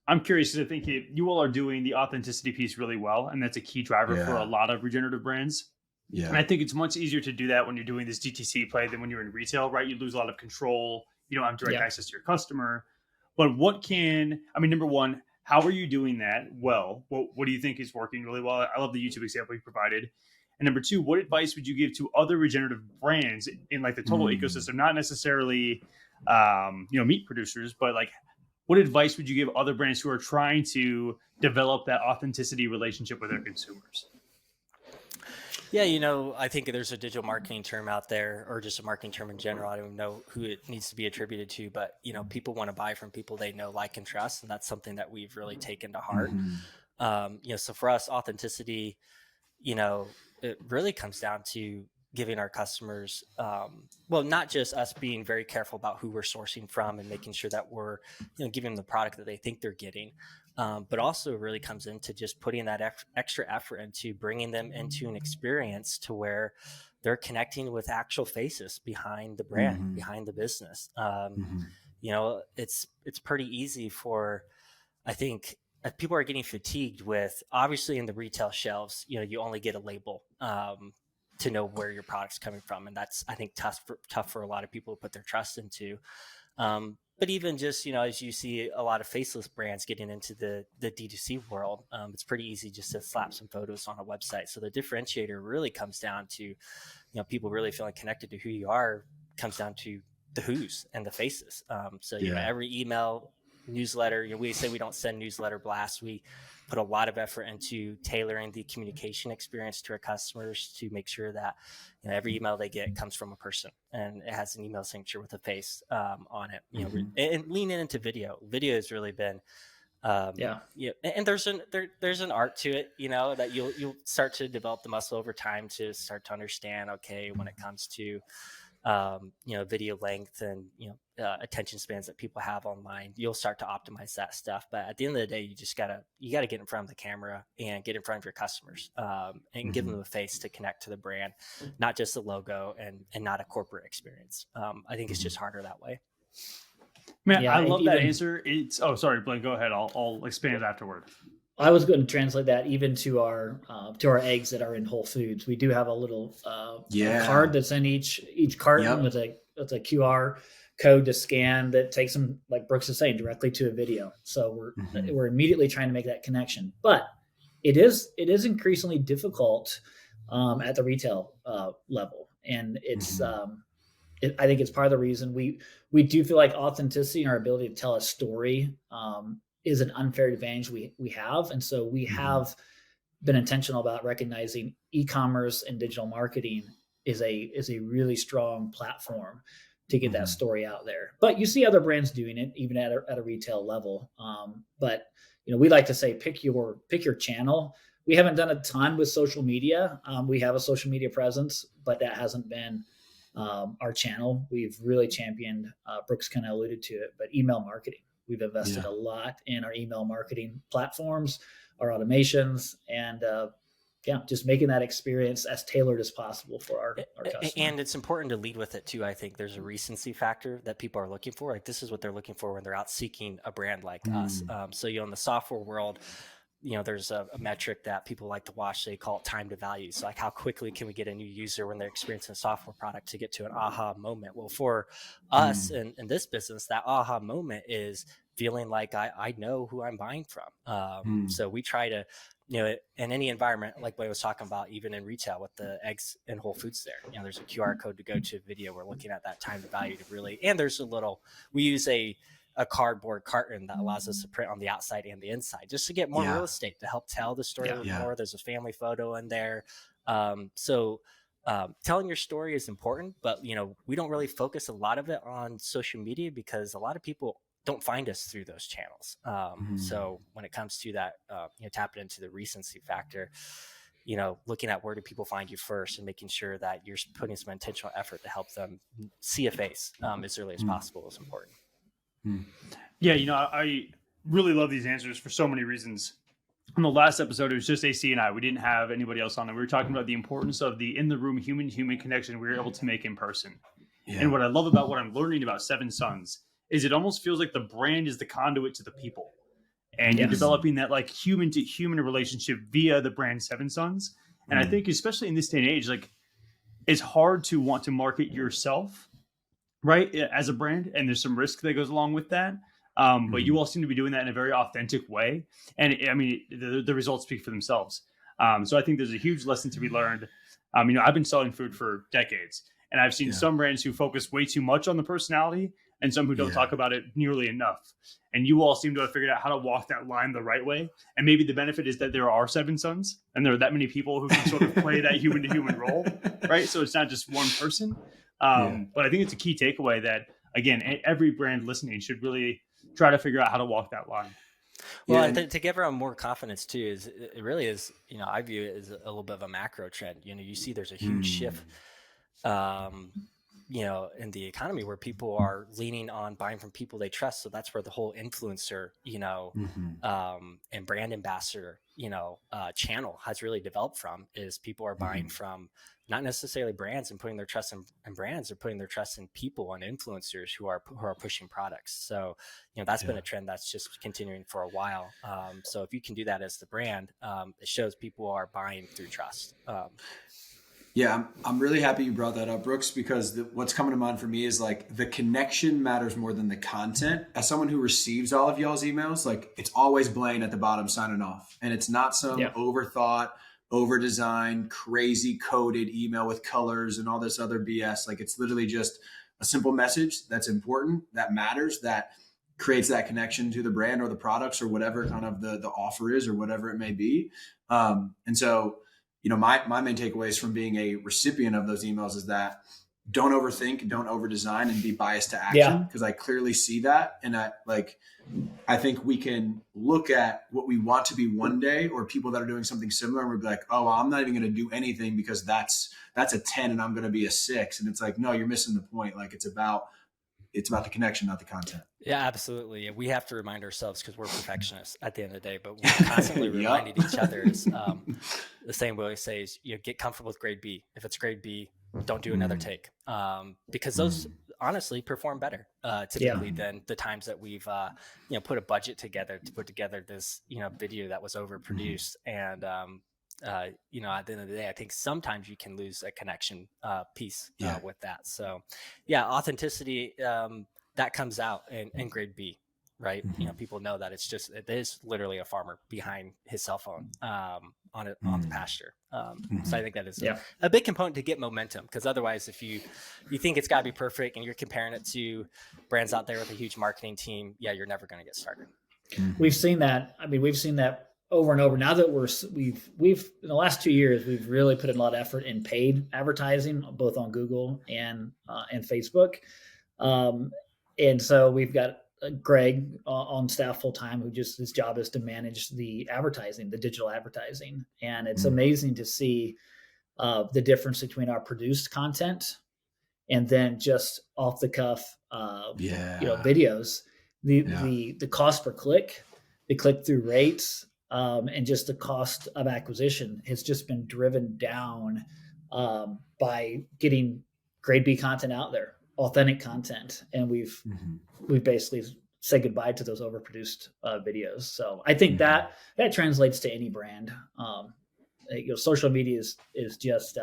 I'm curious, because I think you all are doing the authenticity piece really well, and that's a key driver for a lot of regenerative brands. Yeah. And I think it's much easier to do that when you're doing this DTC play than when you're in retail, right? You lose a lot of control. You don't have direct access to your customer. But number one, how are you doing that well? What do you think is working really well? I love the YouTube example you provided. And number two, what advice would you give to other regenerative brands in like the total ecosystem, not necessarily, meat producers, but like, what advice would you give other brands who are trying to develop that authenticity relationship with their consumers? Yeah, I think there's a digital marketing term out there, or just a marketing term in general. I don't even know who it needs to be attributed to, but people want to buy from people they know, like, and trust, and that's something that we've really taken to heart. So for us, authenticity, it really comes down to giving our customers, not just us being very careful about who we're sourcing from and making sure that we're, giving them the product that they think they're getting. But also really comes into just putting that extra effort into bringing them into an experience to where they're connecting with actual faces behind the brand, behind the business. It's pretty easy for, I think, people are getting fatigued with, obviously in the retail shelves, you only get a label to know where your product's coming from. And that's, I think, tough for a lot of people to put their trust into. But even just, as you see a lot of faceless brands getting into the D2C world, it's pretty easy just to slap some photos on a website. So the differentiator really comes down to, people really feeling connected to who you are, comes down to the who's and the faces. Every email, newsletter, we say we don't send newsletter blasts. We put a lot of effort into tailoring the communication experience to our customers to make sure that every email they get comes from a person and it has an email signature with a face on it. And leaning into video. Video has really been and there's an art to it, that you'll start to develop the muscle over time to start to understand. Okay, when it comes to video length and attention spans that people have online, you'll start to optimize that stuff. But at the end of the day, you gotta get in front of the camera and get in front of your customers and give them a face to connect to the brand, not just the logo and not a corporate experience. I think it's just harder that way. Man, Yeah, I and love that even answer. It's sorry, Blaine, go ahead. I'll expand afterward. I was going to translate that even to our eggs that are in Whole Foods. We do have a little a card that's in each carton with a QR code to scan that takes them, like Brooks is saying, directly to a video. So we're immediately trying to make that connection. But it is increasingly difficult at the retail level, and it's I think it's part of the reason we do feel like authenticity and our ability to tell a story is an unfair advantage we have. And so we have been intentional about recognizing e-commerce and digital marketing is a really strong platform to get that story out there. But you see other brands doing it even at a retail level. But we like to say pick your channel. We haven't done a ton with social media. We have a social media presence, but that hasn't been our channel. We've really championed, Brooks kind of alluded to it, but email marketing. We've invested a lot in our email marketing platforms, our automations, and just making that experience as tailored as possible for our customers. And it's important to lead with it too. I think there's a recency factor that people are looking for. Like this is what they're looking for when they're out seeking a brand like us. So in the software world, there's a metric that people like to watch. They call it time to value. So like how quickly can we get a new user when they're experiencing a software product to get to an aha moment? Well, for us in this business, that aha moment is feeling like I know who I'm buying from. So we try to, in any environment, like what I was talking about, even in retail with the eggs and Whole Foods there, there's a QR code to go to a video. We're looking at that time to value to really, and there's we use a cardboard carton that allows us to print on the outside and the inside just to get more real estate to help tell the story a little more. There's a family photo in there. So telling your story is important, but we don't really focus a lot of it on social media because a lot of people don't find us through those channels. So when it comes to that, tapping into the recency factor, looking at where do people find you first and making sure that you're putting some intentional effort to help them see a face as early as possible is important. Yeah, I really love these answers for so many reasons. On the last episode, it was just AC and I. We didn't have anybody else on it. We were talking about the importance of the in-the-room human-human connection we were able to make in person. Yeah. And what I love about what I'm learning about Seven Sons is it almost feels like the brand is the conduit to the people. And you're developing that like human-to-human relationship via the brand Seven Sons. And I think especially in this day and age, like it's hard to want to market yourself, right, as a brand, and there's some risk that goes along with that. But you all seem to be doing that in a very authentic way, and I mean the results speak for themselves. So I think there's a huge lesson to be learned. I've been selling food for decades, and I've seen some brands who focus way too much on the personality, and some who don't talk about it nearly enough. And you all seem to have figured out how to walk that line the right way. And maybe the benefit is that there are Seven Sons, and there are that many people who can sort of play that human-to-human role, right? So it's not just one person. But I think it's a key takeaway that, again, every brand listening should really try to figure out how to walk that line. Well, and to give everyone more confidence too, is it really is, I view it as a little bit of a macro trend. You see there's a huge shift, in the economy where people are leaning on buying from people they trust. So that's where the whole influencer, and brand ambassador, channel has really developed from, is people are buying from not necessarily brands and putting their trust in brands, they're putting their trust in people and influencers who are pushing products. So, that's been a trend that's just continuing for a while. So if you can do that as the brand, it shows people are buying through trust. Yeah, I'm really happy you brought that up, Brooks, because what's coming to mind for me is like the connection matters more than the content. As someone who receives all of y'all's emails, like it's always Blaine at the bottom signing off. And it's not some overthought, over-designed, crazy coded email with colors and all this other BS. Like it's literally just a simple message that's important, that matters, that creates that connection to the brand or the products or whatever kind of the offer is or whatever it may be. And so, my main takeaways from being a recipient of those emails is that don't overthink, don't over-design, and be biased to action, because I clearly see that. And I think we can look at what we want to be one day or people that are doing something similar, and we'll be like, oh, well, I'm not even going to do anything because that's a 10 and I'm going to be a 6. And it's like, no, you're missing the point. Like it's about the connection, not the content. Yeah, absolutely. We have to remind ourselves because we're perfectionists at the end of the day, but we're constantly reminding each other is the same way we say is, get comfortable with grade B. If it's grade B, don't do another take. Because honestly perform better typically than the times that we've put a budget together to put together this video that was overproduced. And at the end of the day, I think sometimes you can lose a connection piece with that. So yeah, authenticity that comes out in grade B, right? People know that it is literally a farmer behind his cell phone on the pasture. So I think that is a big component to get momentum, because otherwise, if you think it's got to be perfect and you're comparing it to brands out there with a huge marketing team, you're never going to get started. We've seen that. I mean, we've seen that over and over. Now that we've in the last 2 years, we've really put a lot of effort in paid advertising, both on Google and Facebook. And so we've got Greg on staff full time, who just his job is to manage the advertising, the digital advertising. And it's amazing to see the difference between our produced content and then just off the cuff, videos. The cost per click, the click through rates, and just the cost of acquisition has just been driven down by getting grade B content out there, authentic content, and we've basically said goodbye to those overproduced videos. So I think that translates to any brand. Social media is just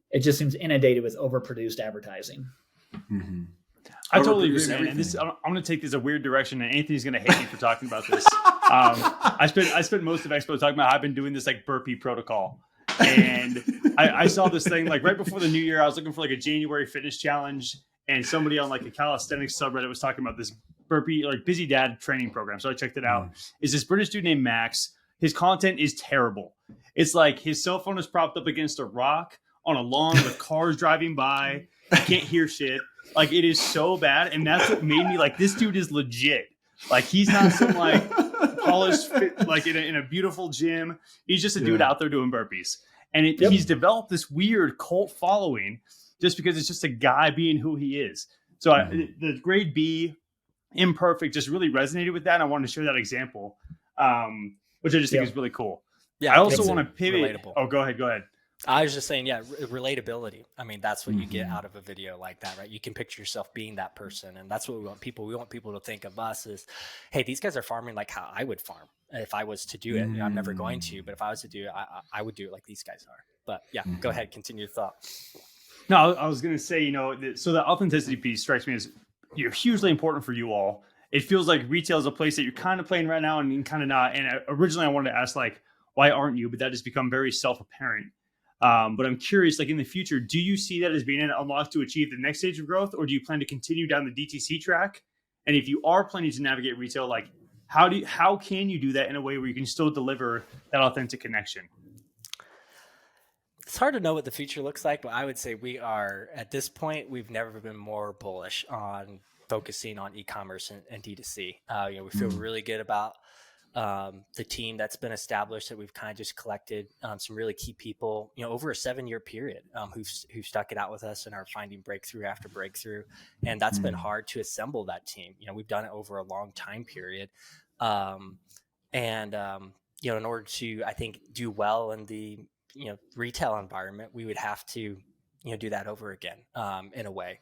it just seems inundated with overproduced advertising. I totally agree, man. And I'm going to take this a weird direction, and Anthony's going to hate me for talking about this. I spent most of Expo talking about how I've been doing this like burpee protocol. And I saw this thing like right before the new year. I was looking for like a January fitness challenge, and somebody on like a calisthenics subreddit was talking about this burpee, like busy dad training program. So I checked it out. It's this British dude named Max. His content is terrible. It's like his cell phone is propped up against a rock on a lawn with cars driving by. You can't hear shit. Like, it is so bad. And that's what made me like, this dude is legit. Like, he's not some like polished fit, like in a beautiful gym. He's just a dude out there doing burpees. And he's developed this weird cult following just because it's just a guy being who he is. So the grade B imperfect just really resonated with that. And I wanted to share that example, which I just think is really cool. Yeah. I also want to pivot. Relatable. Oh, go ahead. I was just saying, relatability. I mean, that's what you get out of a video like that, right? You can picture yourself being that person. And that's what we want people. We want people to think of us as, hey, these guys are farming like how I would farm if I was to do it. I'm never going to, but if I was to do it, I would do it like these guys are. But go ahead, continue your thought. No, I was going to say, so the authenticity piece strikes me as hugely important for you all. It feels like retail is a place that you're kind of playing right now and kind of not. And originally I wanted to ask, like, why aren't you? But that has become very self-apparent. But I'm curious, like in the future, do you see that as being an unlock to achieve the next stage of growth, or do you plan to continue down the DTC track? And if you are planning to navigate retail, like how can you do that in a way where you can still deliver that authentic connection? It's hard to know what the future looks like, but I would say we are at this point, we've never been more bullish on focusing on e-commerce and D2C. We feel really good about the team that's been established, that we've kind of just collected some really key people, over a 7-year period who've stuck it out with us and are finding breakthrough after breakthrough. And that's been hard to assemble that team. We've done it over a long time period. In order to, I think, do well in the, retail environment, we would have to, do that over again in a way.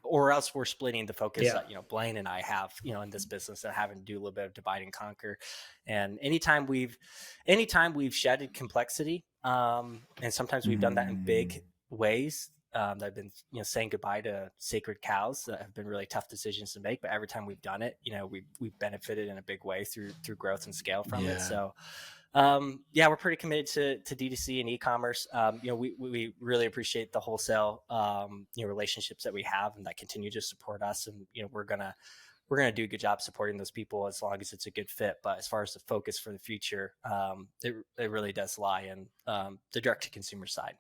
Or else we're splitting the focus that, Blaine and I have, in this business, and having to do a little bit of divide and conquer. And anytime we've shedded complexity, and sometimes we've done that in big ways, that have been, saying goodbye to sacred cows that have been really tough decisions to make. But every time we've done it, we've benefited in a big way through growth and scale from it. So we're pretty committed to D2C and e-commerce. We really appreciate the wholesale, relationships that we have and that continue to support us. And, we're going to do a good job supporting those people as long as it's a good fit. But as far as the focus for the future, it really does lie in the direct to consumer side.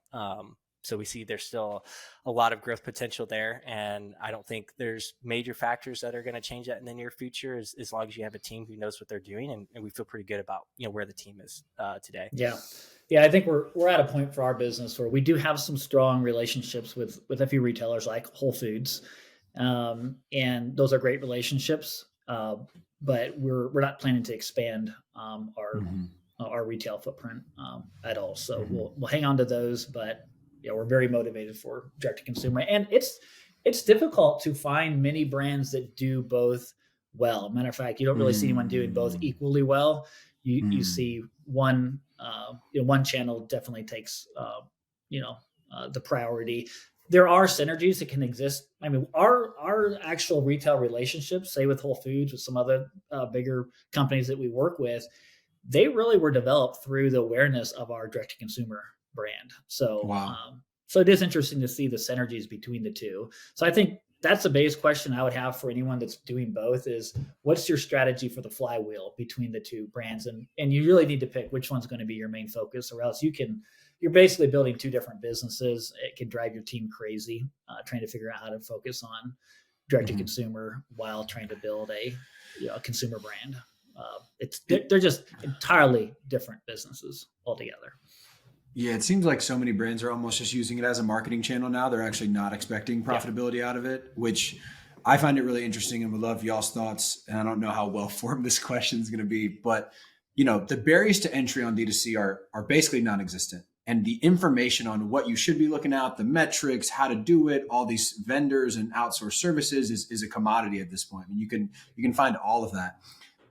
So we see there's still a lot of growth potential there. And I don't think there's major factors that are going to change that in the near future, as long as you have a team who knows what they're doing. And we feel pretty good about, where the team is today. Yeah. I think we're at a point for our business where we do have some strong relationships with a few retailers like Whole Foods. And those are great relationships. But we're not planning to expand our retail footprint at all. So we'll hang on to those, but we're very motivated for direct to consumer, and it's it's difficult to find many brands that do both well. Matter of fact, you don't really see anyone doing both equally well. You see one one channel definitely takes the priority. There are synergies that can exist. I mean, our actual retail relationships, say with Whole Foods, with some other bigger companies that we work with, they really were developed through the awareness of our direct to consumer brand. So, Wow. so it is interesting to see the synergies between the two. So I think that's the biggest question I would have for anyone that's doing both is what's your strategy for the flywheel between the two brands? And you really need to pick which one's going to be your main focus, or else you're basically building two different businesses. It can drive your team crazy, trying to figure out how to focus on direct to consumer while trying to build a consumer brand. They're just entirely different businesses altogether. Yeah, it seems like so many brands are almost just using it as a marketing channel now. They're actually not expecting profitability out of it, which I find it really interesting and would love y'all's thoughts. And I don't know how well formed this question is going to be, but the barriers to entry on D2C are basically non-existent. And the information on what you should be looking at, the metrics, how to do it, all these vendors and outsourced services is a commodity at this point. I mean, you can find all of that.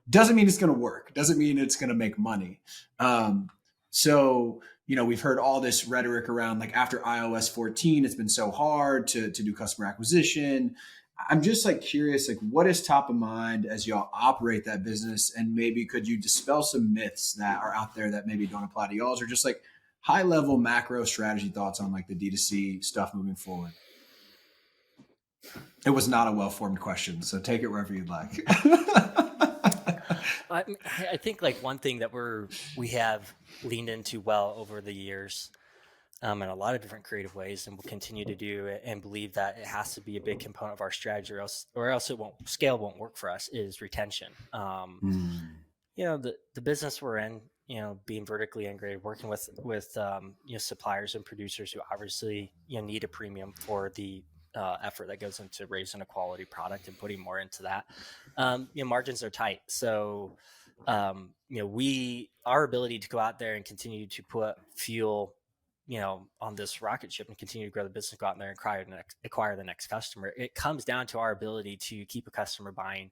Doesn't mean it's going to work. Doesn't mean it's going to make money. So we've heard all this rhetoric around like after iOS 14, it's been so hard to do customer acquisition. I'm just like curious, like what is top of mind as y'all operate that business? And maybe could you dispel some myths that are out there that maybe don't apply to y'all's, or just like high level macro strategy thoughts on like the D2C stuff moving forward? It was not a well-formed question, so take it wherever you'd like. I think like one thing that we have leaned into well over the years, in a lot of different creative ways, and will continue to do it, and believe that it has to be a big component of our strategy, or else scale won't work for us, is retention. The business we're in, being vertically integrated, working with suppliers and producers who obviously need a premium for the effort that goes into raising a quality product and putting more into that. Margins are tight, so our ability to go out there and continue to put fuel on this rocket ship and continue to grow the business, go out there and acquire the next customer, it comes down to our ability to keep a customer buying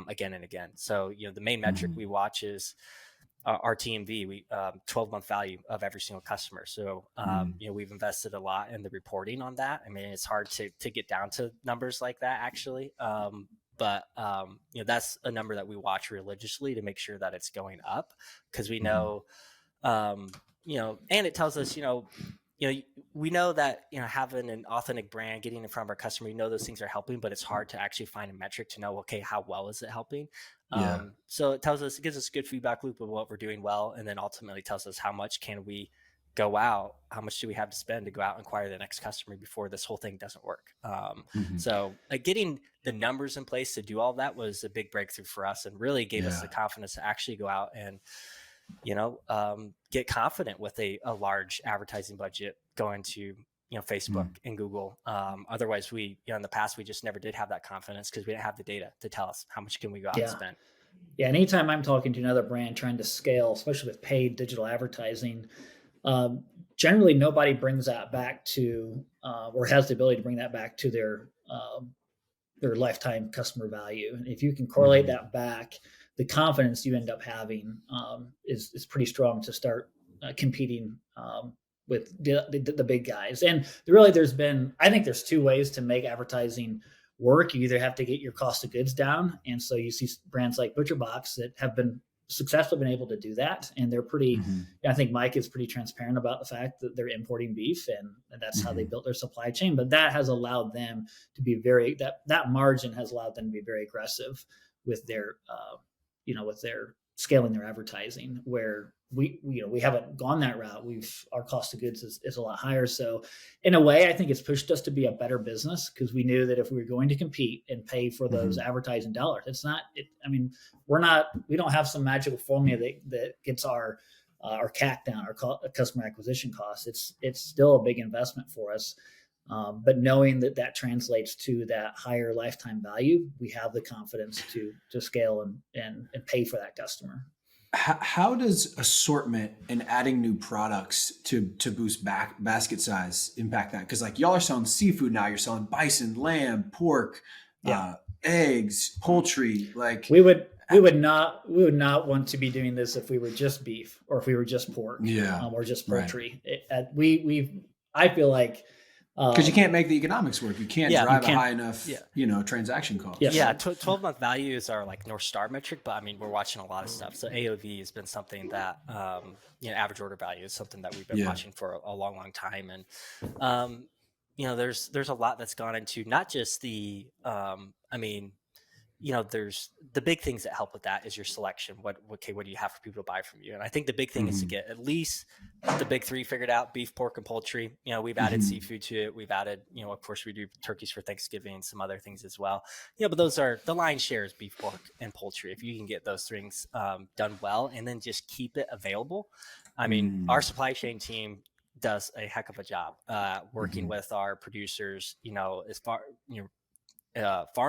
again and again. So the main metric we watch is our TMV, 12-month value of every single customer. So, we've invested a lot in the reporting on that. I mean, it's hard to get down to numbers like that actually. But that's a number that we watch religiously to make sure that it's going up, because we know, and it tells us, we know that, having an authentic brand, getting in front of our customer, those things are helping, but it's hard to actually find a metric to know, okay, how well is it helping? So it gives us a good feedback loop of what we're doing well. And then ultimately tells us how much can we go out, how much do we have to spend to go out and acquire the next customer before this whole thing doesn't work. So getting the numbers in place to do all that was a big breakthrough for us, and really gave us the confidence to actually go out and get confident with a large advertising budget going to Facebook and Google. Otherwise, we in the past we just never did have that confidence, because we didn't have the data to tell us how much can we go out and spend. Yeah, anytime I'm talking to another brand trying to scale, especially with paid digital advertising, generally nobody brings that back to or has the ability to bring that back to their lifetime customer value. And if you can correlate that back, the confidence you end up having is pretty strong to start competing with the big guys. And really, I think there's two ways to make advertising work. You either have to get your cost of goods down, and so you see brands like ButcherBox that have been successfully been able to do that, and they're pretty. I think Mike is pretty transparent about the fact that they're importing beef, and that's how they built their supply chain. But that has allowed them to be that margin has allowed them to be very aggressive with their with their scaling their advertising, where we haven't gone that route. Our cost of goods is a lot higher. So in a way, I think it's pushed us to be a better business, because we knew that if we were going to compete and pay for those advertising dollars, we don't have some magical formula that gets our CAC down, our customer acquisition costs. It's still a big investment for us. But knowing that translates to that higher lifetime value, we have the confidence to scale and pay for that customer. How does assortment and adding new products to boost basket size impact that? Because like y'all are selling seafood now, you're selling bison, lamb, pork, eggs, poultry. Like we would not want to be doing this if we were just beef or if we were just pork, or just poultry. Right. I feel like. Because you can't make the economics work. You can't drive a high enough, transaction cost. Yes. Yeah, 12-month value is our like North Star metric, but I mean, we're watching a lot of stuff. So AOV has been something that, average order value is something that we've been watching for a long, long time. And, there's a lot that's gone into not just the, there's the big things that help with that is your selection. What do you have for people to buy from you? And I think the big thing is to get at least the big three figured out: beef, pork, and poultry. We've added seafood to it. We've added, of course we do turkeys for Thanksgiving, some other things as well. But those are the lion's share is beef, pork, and poultry. If you can get those things done well and then just keep it available. I mean, our supply chain team does a heck of a job working with our producers, as far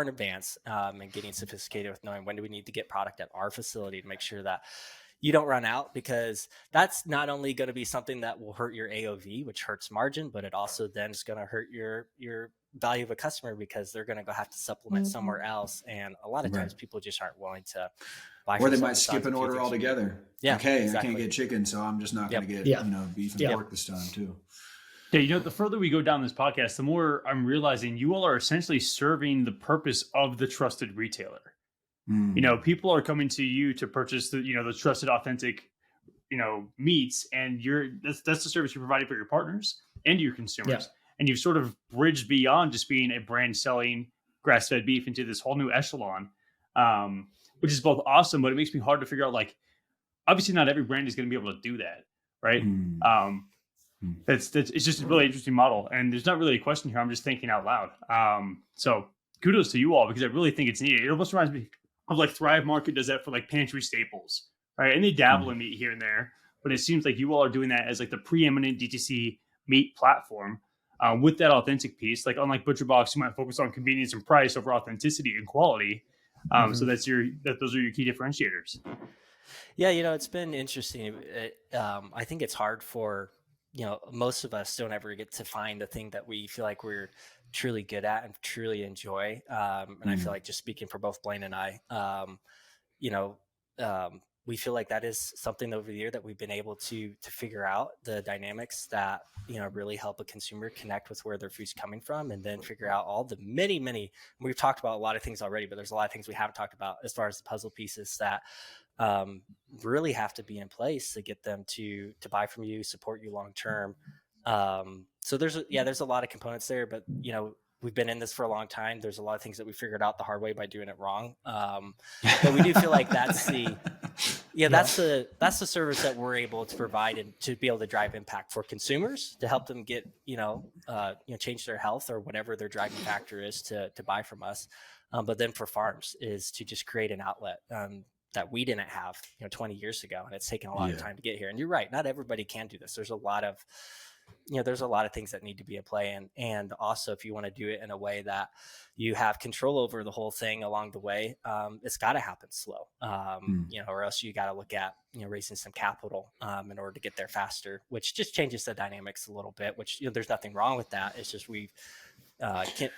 in advance and getting sophisticated with knowing when do we need to get product at our facility to make sure that you don't run out, because that's not only going to be something that will hurt your AOV, which hurts margin, but it also then is going to hurt your value of a customer, because they're going to go have to supplement somewhere else. And a lot of times people just aren't willing to buy. Or they might skip an order altogether. Yeah. Okay, exactly. I can't get chicken, so I'm just not going to get beef and pork this time too. Yeah, the further we go down this podcast, the more I'm realizing you all are essentially serving the purpose of the trusted retailer. People are coming to you to purchase the trusted, authentic, meats, and that's the service you're providing for your partners and your consumers. Yeah. And you've sort of bridged beyond just being a brand selling grass-fed beef into this whole new echelon, which is both awesome, but it makes me hard to figure out, like, obviously not every brand is going to be able to do that, right? It's just a really interesting model, and there's not really a question here. I'm just thinking out loud. So kudos to you all, because I really think it's needed. It almost reminds me of like Thrive Market does that for like pantry staples, right? And they dabble in meat here and there, but it seems like you all are doing that as like the preeminent DTC meat platform with that authentic piece. Like unlike ButcherBox, you might focus on convenience and price over authenticity and quality. So those are your key differentiators. Yeah, it's been interesting. I think it's hard for most of us don't ever get to find the thing that we feel like we're truly good at and truly enjoy. And I feel like, just speaking for both Blaine and I, we feel like that is something over the year that we've been able to figure out the dynamics that, really help a consumer connect with where their food's coming from, and then figure out all the many, we've talked about a lot of things already, but there's a lot of things we haven't talked about as far as the puzzle pieces that really have to be in place to get them to buy from you, support you long term. So there's a lot of components there, but we've been in this for a long time. There's a lot of things that we figured out the hard way by doing it wrong. But we do feel like that's the service that we're able to provide, and to be able to drive impact for consumers, to help them get change their health or whatever their driving factor is to buy from us. But then for farms is to just create an outlet that we didn't have 20 years ago, and it's taken a lot of time to get here. And you're right, not everybody can do this. There's a lot of things that need to be in play, and also if you want to do it in a way that you have control over the whole thing along the way, it's got to happen slow, or else you got to look at raising some capital in order to get there faster, which just changes the dynamics a little bit. Which there's nothing wrong with that. It's just we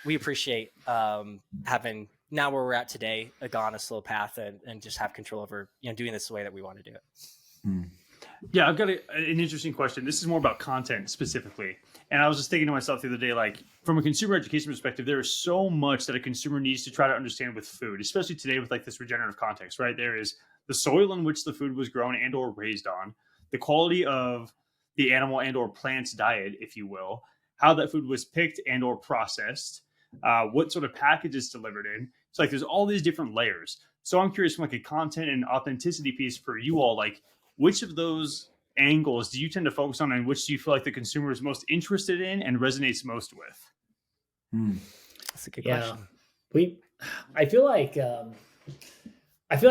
appreciate having, now where we're at today, gone a slow path and just have control over doing this the way that we want to do it. Yeah, I've got an interesting question. This is more about content specifically. And I was just thinking to myself the other day, like, from a consumer education perspective, there is so much that a consumer needs to try to understand with food, especially today with like this regenerative context, right? There is the soil in which the food was grown and or raised on, the quality of the animal and or plant's diet, if you will, how that food was picked and or processed, what sort of package is delivered in. It's like there's all these different layers. So I'm curious, from like a content and authenticity piece for you all, like, which of those angles do you tend to focus on, and which do you feel like the consumer is most interested in and resonates most with? That's a good question. I feel like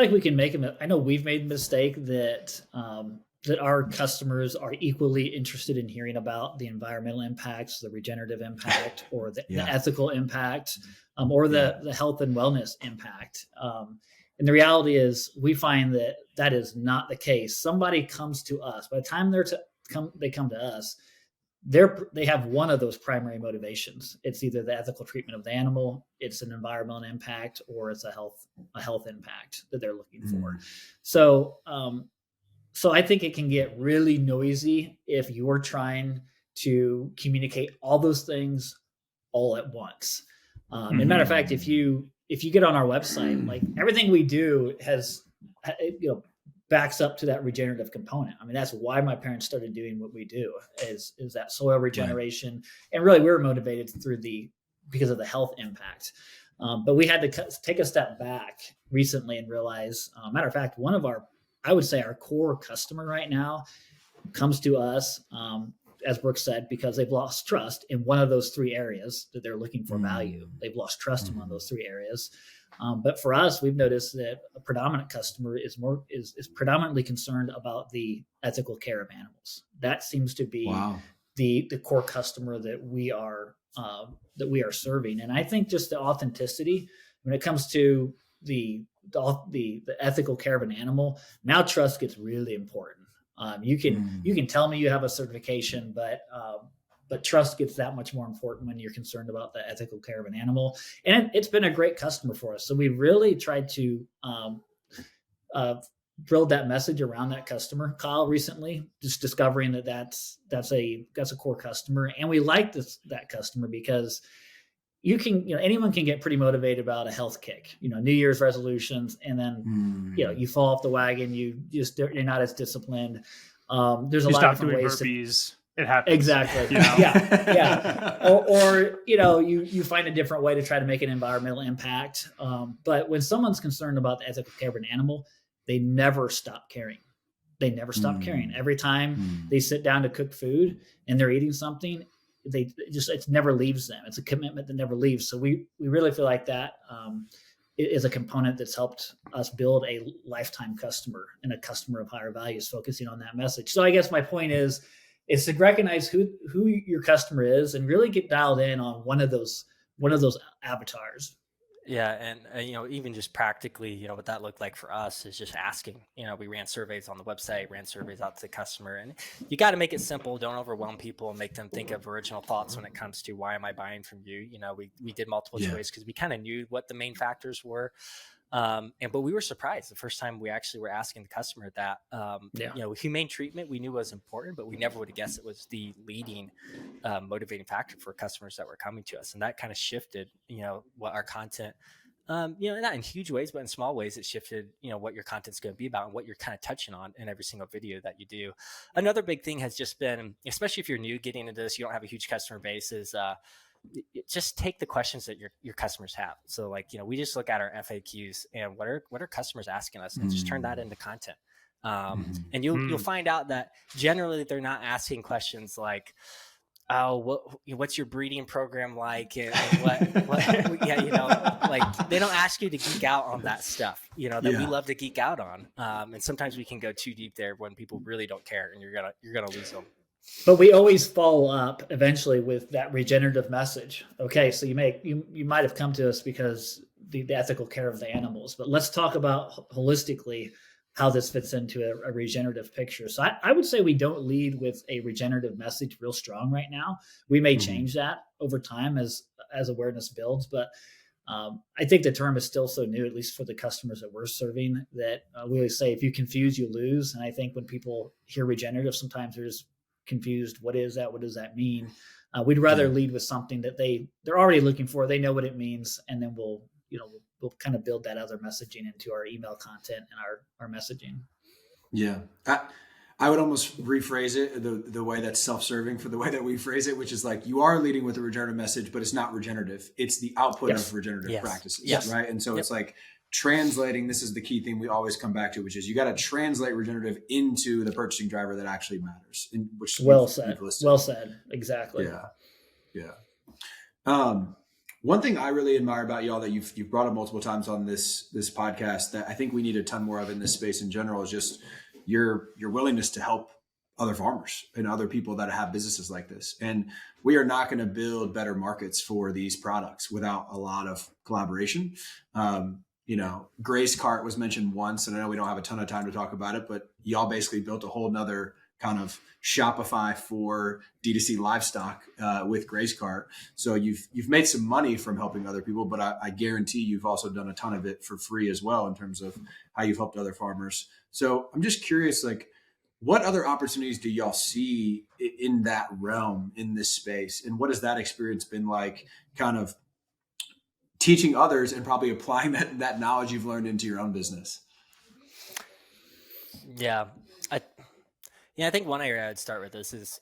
we can make I know we've made a mistake that our customers are equally interested in hearing about the environmental impacts, the regenerative impact, or the ethical impact, or the health and wellness impact. And the reality is we find that that is not the case. Somebody comes to us. By the time they come to us, they have one of those primary motivations. It's either the ethical treatment of the animal, it's an environmental impact, or it's a health impact that they're looking for. So I think it can get really noisy if you're trying to communicate all those things all at once. And matter of fact, if you get on our website, like everything we do has, backs up to that regenerative component. I mean, that's why my parents started doing what we do is that soil regeneration. Right. And really we were motivated because of the health impact. But we had to take a step back recently and realize, matter of fact, I would say our core customer right now comes to us, as Brooks said, because they've lost trust in one of those three areas that they're looking for value. They've lost trust in one of those three areas. But for us, we've noticed that a predominant customer is predominantly concerned about the ethical care of animals. That seems to be the core customer that we are serving. And I think just the authenticity when it comes to the ethical care of an animal, now trust gets really important. You can tell me you have a certification, but trust gets that much more important when you're concerned about the ethical care of an animal. And it's been a great customer for us. So we really tried to build that message around that customer, Kyle, recently, just discovering that's a core customer. And we like that customer because anyone can get pretty motivated about a health kick, New Year's resolutions. And then, you fall off the wagon, you're not as disciplined. There's a lot of different ways burpees. It happens. Exactly. Yeah. Or you find a different way to try to make an environmental impact. But when someone's concerned about the ethical care of an animal, they never stop caring. Every time they sit down to cook food and they're eating something, it never leaves them. It's a commitment that never leaves. So we really feel like that is a component that's helped us build a lifetime customer and a customer of higher values, focusing on that message. So I guess my point is to recognize who your customer is and really get dialed in on one of those avatars. Yeah. And, even just practically, what that looked like for us is just asking. We ran surveys on the website, ran surveys out to the customer, and you got to make it simple. Don't overwhelm people and make them think of original thoughts when it comes to why am I buying from you? We did multiple choice because we kind of knew what the main factors were. But we were surprised the first time we actually were asking the customer that, humane treatment we knew was important, but we never would have guessed it was the leading motivating factor for customers that were coming to us. And that kind of shifted, what our content, not in huge ways, but in small ways, it shifted, what your content's going to be about and what you're kind of touching on in every single video that you do. Another big thing has just been, especially if you're new getting into this, you don't have a huge customer base, is, just take the questions that your customers have. So we just look at our FAQs and what are customers asking us and just turn that into content. And you'll find out that generally they're not asking questions like, oh, what's your breeding program like? And what they don't ask you to geek out on that stuff, we love to geek out on. And sometimes we can go too deep there when people really don't care and you're going to lose them. But we always follow up eventually with that regenerative message. Okay, so you might have come to us because the ethical care of the animals, but let's talk about holistically how this fits into a regenerative picture. So I would say we don't lead with a regenerative message real strong right now. We may change that over time as awareness builds, but I think the term is still so new, at least for the customers that we're serving, that we always say, if you confuse, you lose. And I think when people hear regenerative, sometimes they're just confused. What is that? What does that mean? We'd rather lead with something that they're already looking for. They know what it means. And then we'll kind of build that other messaging into our email content and our messaging. Yeah. I would almost rephrase it the way that's self-serving for the way that we phrase it, which is like, you are leading with a regenerative message, but it's not regenerative. It's the output of regenerative practices. Right. And so it's like translating, this is the key thing we always come back to, which is you got to translate regenerative into the purchasing driver that actually matters. Which well said. Exactly. Yeah. One thing I really admire about y'all that you've brought up multiple times on this podcast that I think we need a ton more of in this space in general is just your willingness to help other farmers and other people that have businesses like this. And we are not going to build better markets for these products without a lot of collaboration. Grace Cart was mentioned once, and I know we don't have a ton of time to talk about it, but y'all basically built a whole nother kind of Shopify for D2C livestock with Grace Cart. So you've made some money from helping other people, but I guarantee you've also done a ton of it for free as well in terms of how you've helped other farmers. So I'm just curious, like, what other opportunities do y'all see in that realm, in this space? And what has that experience been like, kind of teaching others and probably applying that knowledge you've learned into your own business? Yeah. I think one area I'd start with this is,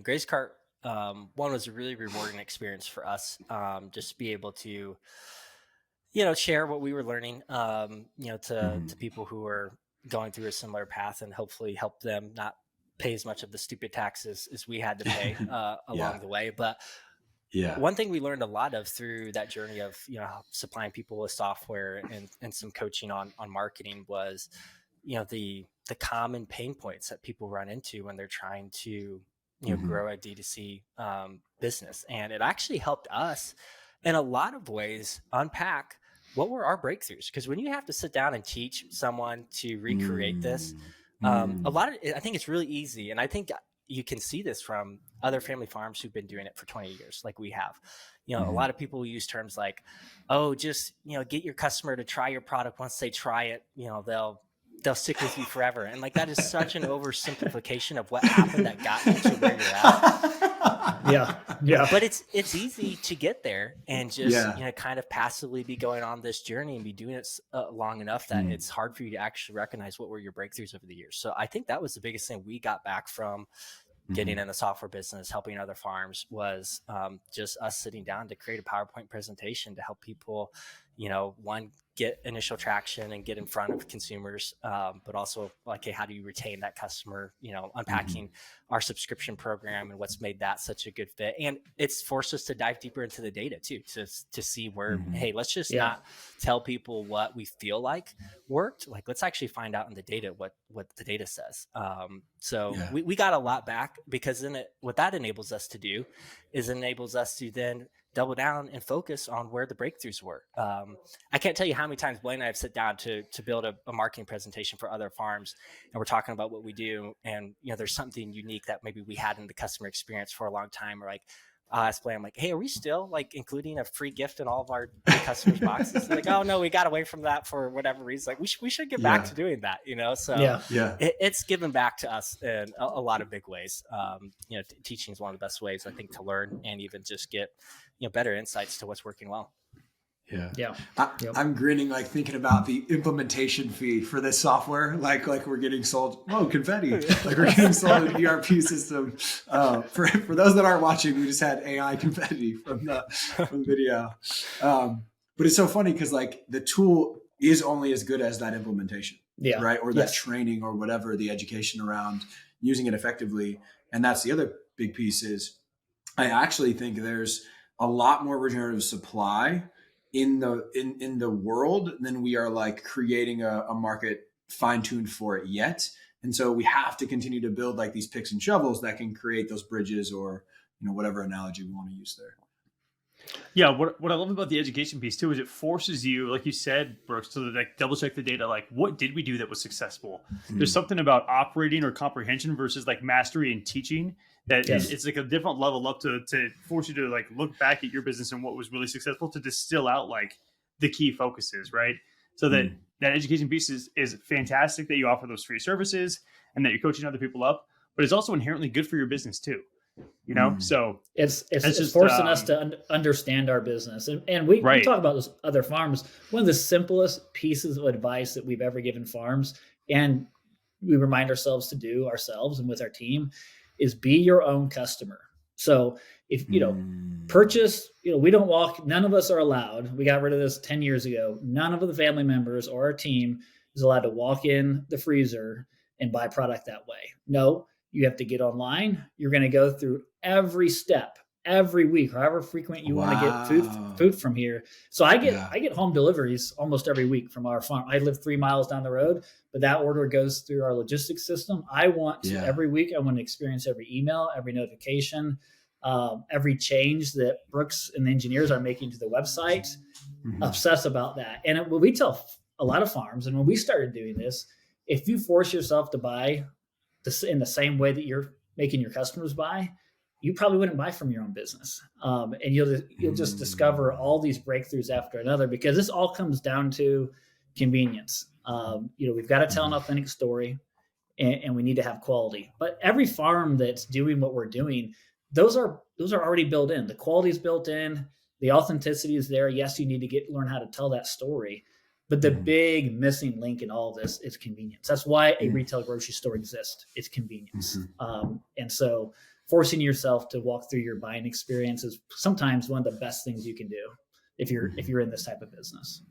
Grace Cart, one was a really rewarding experience for us, just to be able to, share what we were learning, to people who were going through a similar path, and hopefully help them not pay as much of the stupid taxes as we had to pay along the way. But one thing we learned a lot of through that journey of, supplying people with software and some coaching on marketing was, the common pain points that people run into when they're trying to, grow a D2C business. And it actually helped us in a lot of ways unpack what were our breakthroughs. Because when you have to sit down and teach someone to recreate this, I think it's really easy. And I think you can see this from other family farms who've been doing it for 20 years, like we have. A lot of people use terms like, oh, just, get your customer to try your product. Once they try it, they'll stick with you forever. And like, that is such an oversimplification of what happened that got you to where you're at. Yeah. But it's easy to get there and just, kind of passively be going on this journey and be doing it long enough that it's hard for you to actually recognize what were your breakthroughs over the years. So I think that was the biggest thing we got back from getting in the software business, helping other farms, was just us sitting down to create a PowerPoint presentation to help people, one, get initial traction and get in front of consumers, but also like, hey, how do you retain that customer? Unpacking our subscription program and what's made that such a good fit. And it's forced us to dive deeper into the data too, to see where, hey, let's just not tell people what we feel like worked. Like, let's actually find out in the data what the data says. We got a lot back, because then what that enables us to do is enables us to then double down and focus on where the breakthroughs were. I can't tell you how many times Blaine and I have sit down to build a marketing presentation for other farms, and we're talking about what we do. And, there's something unique that maybe we had in the customer experience for a long time. Or like, I'll ask Blaine, I'm like, hey, are we still like including a free gift in all of our customers' boxes? Like, oh no, we got away from that for whatever reason. Like, we should get back to doing that, So it's given back to us in a lot of big ways. Teaching is one of the best ways, I think, to learn and even just get, better insights to what's working well. I'm grinning, like, thinking about the implementation fee for this software. Like we're getting sold, confetti. Like, we're getting sold an ERP system. For those that aren't watching, we just had AI confetti from the video. But it's so funny because, like, the tool is only as good as that implementation, right? Or that training or whatever, the education around using it effectively. And that's the other big piece is, I actually think there's a lot more regenerative supply in the world than we are like creating a market fine-tuned for it yet. And so we have to continue to build like these picks and shovels that can create those bridges, or whatever analogy we want to use there. Yeah, what I love about the education piece too is it forces you, like you said, Brooks, to like double check the data. Like, what did we do that was successful? There's something about operating or comprehension versus like mastery and teaching that it's like a different level up to force you to like look back at your business and what was really successful, to distill out like the key focuses, right? So that education piece is fantastic, that you offer those free services and that you're coaching other people up, but it's also inherently good for your business too. So it's forcing us to understand our business. And we talk about those other farms. One of the simplest pieces of advice that we've ever given farms, and we remind ourselves to do ourselves and with our team, is be your own customer. So if, purchase, we don't walk, none of us are allowed. We got rid of this 10 years ago. None of the family members or our team is allowed to walk in the freezer and buy product that way. No, you have to get online. You're going to go through every step every week, however frequent you want to get food from here. So I get home deliveries almost every week from our farm. I live 3 miles down the road, but that order goes through our logistics system. I want to every week, I want to experience every email, every notification, every change that Brooks and the engineers are making to the website. obsess about that. And what we tell a lot of farms, and when we started doing this, if you force yourself to buy this in the same way that you're making your customers buy, you probably wouldn't buy from your own business. And you'll just discover all these breakthroughs after another, because this all comes down to convenience. We've got to tell an authentic story, and we need to have quality. But every farm that's doing what we're doing, those are already built in. The quality is built in. The authenticity is there. Yes, you need to learn how to tell that story. But the big missing link in all of this is convenience. That's why a retail grocery store exists. It's convenience. And so forcing yourself to walk through your buying experience is sometimes one of the best things you can do if you're in this type of business.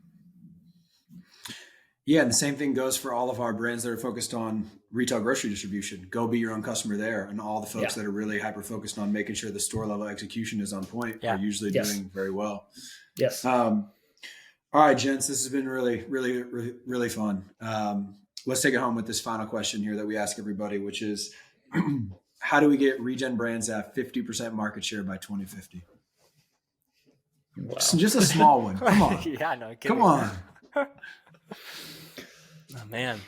Yeah, and the same thing goes for all of our brands that are focused on retail grocery distribution. Go be your own customer there. And all the folks that are really hyper-focused on making sure the store level execution is on point are usually doing very well. Yes. All right, gents, this has been really, really, really, really fun. Let's take it home with this final question here that we ask everybody, which is, how do we get Regen brands at 50% market share by 2050? Wow. Just a small one. Come on. Yeah, no kidding. Come on. Oh, man.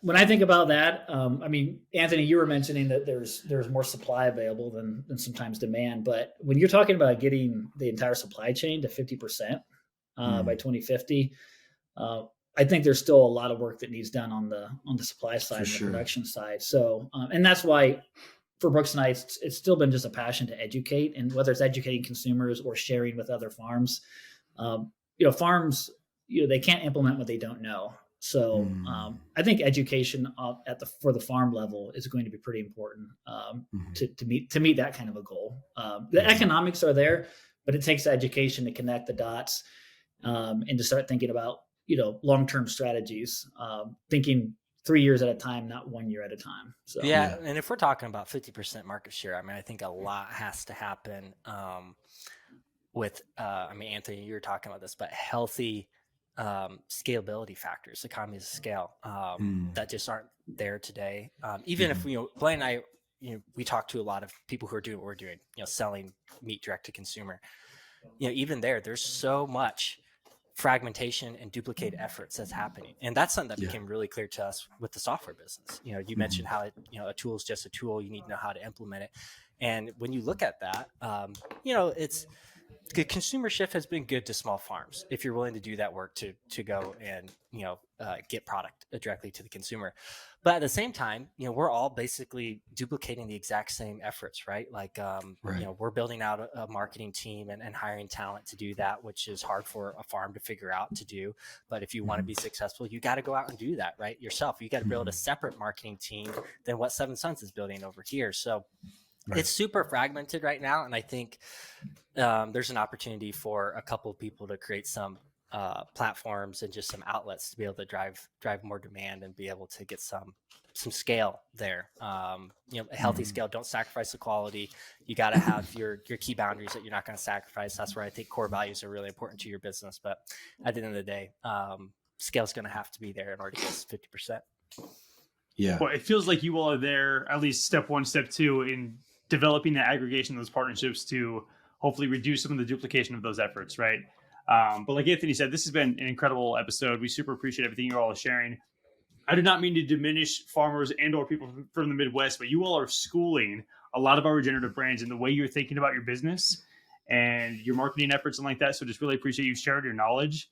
When I think about that, Anthony, you were mentioning that there's more supply available than sometimes demand. But when you're talking about getting the entire supply chain to 50% by 2050, I think there's still a lot of work that needs done on the supply side and the production side. So, and that's why for Brooks and I, it's still been just a passion to educate, and whether it's educating consumers or sharing with other farms, farms, they can't implement what they don't know. So I think education for the farm level is going to be pretty important to meet that kind of a goal. The economics are there, but it takes education to connect the dots and to start thinking about long-term strategies, thinking 3 years at a time, not 1 year at a time. So and if we're talking about 50% market share, I think a lot has to happen with Anthony, you were talking about this, but healthy scalability factors, economies of scale that just aren't there today. Even if Blaine and I, we talk to a lot of people who are doing what we're doing, selling meat direct to consumer. Even there's so much fragmentation and duplicate efforts that's happening, and that's something that became really clear to us with the software business. You mentioned how a tool is just a tool. You need to know how to implement it, and when you look at that, it's the consumer shift has been good to small farms if you're willing to do that work to go and get product directly to the consumer. But at the same time, we're all basically duplicating the exact same efforts, right? Like we're building out a marketing team and hiring talent to do that, which is hard for a farm to figure out to do. But if you want to be successful, you got to go out and do that, right? Yourself. You got to build a separate marketing team than what Seven Sons is building over here. So it's super fragmented right now, and I think there's an opportunity for a couple of people to create some platforms and just some outlets to be able to drive more demand and be able to get some scale there. A healthy scale. Don't sacrifice the quality. You got to have your key boundaries that you're not going to sacrifice. That's where I think core values are really important to your business. But at the end of the day, scale is going to have to be there in order to get 50%. Yeah. Well, it feels like you all are there, at least step one, step two, in developing the aggregation of those partnerships to hopefully reduce some of the duplication of those efforts, right? But like Anthony said, this has been an incredible episode. We super appreciate everything you all are sharing. I do not mean to diminish farmers and or people from the Midwest, but you all are schooling a lot of our regenerative brands in the way you're thinking about your business and your marketing efforts and like that. So just really appreciate you sharing your knowledge.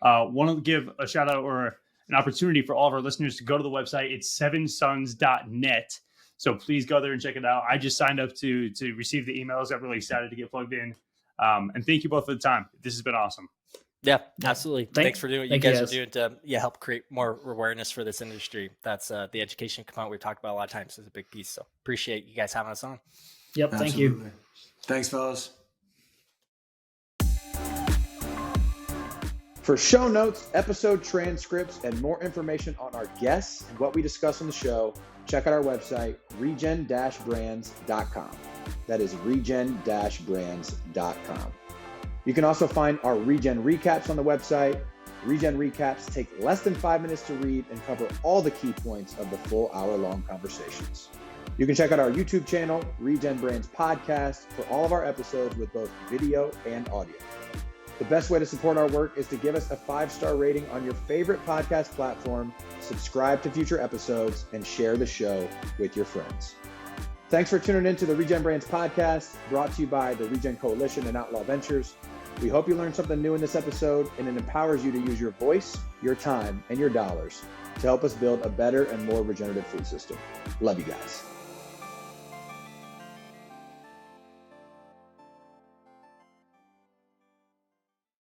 Want to give a shout out or an opportunity for all of our listeners to go to the website. It's sevensons.net. So please go there and check it out. I just signed up to receive the emails. I'm really excited to get plugged in. And thank you both for the time. This has been awesome. Yeah, absolutely. Thanks for doing what you guys are doing to help create more awareness for this industry. That's the education component we've talked about a lot of times is a big piece. So appreciate you guys having us on. Yep. Thank you. Thanks, fellas. For show notes, episode transcripts, and more information on our guests and what we discuss on the show, check out our website, regen-brands.com. That is regen-brands.com. You can also find our Regen recaps on the website. Regen recaps take less than 5 minutes to read and cover all the key points of the full hour-long conversations. You can check out our YouTube channel, Regen Brands Podcast, for all of our episodes with both video and audio. The best way to support our work is to give us a 5-star rating on your favorite podcast platform, subscribe to future episodes, and share the show with your friends. Thanks for tuning in to the Regen Brands podcast, brought to you by the Regen Coalition and Outlaw Ventures. We hope you learned something new in this episode, and it empowers you to use your voice, your time, and your dollars to help us build a better and more regenerative food system. Love you guys.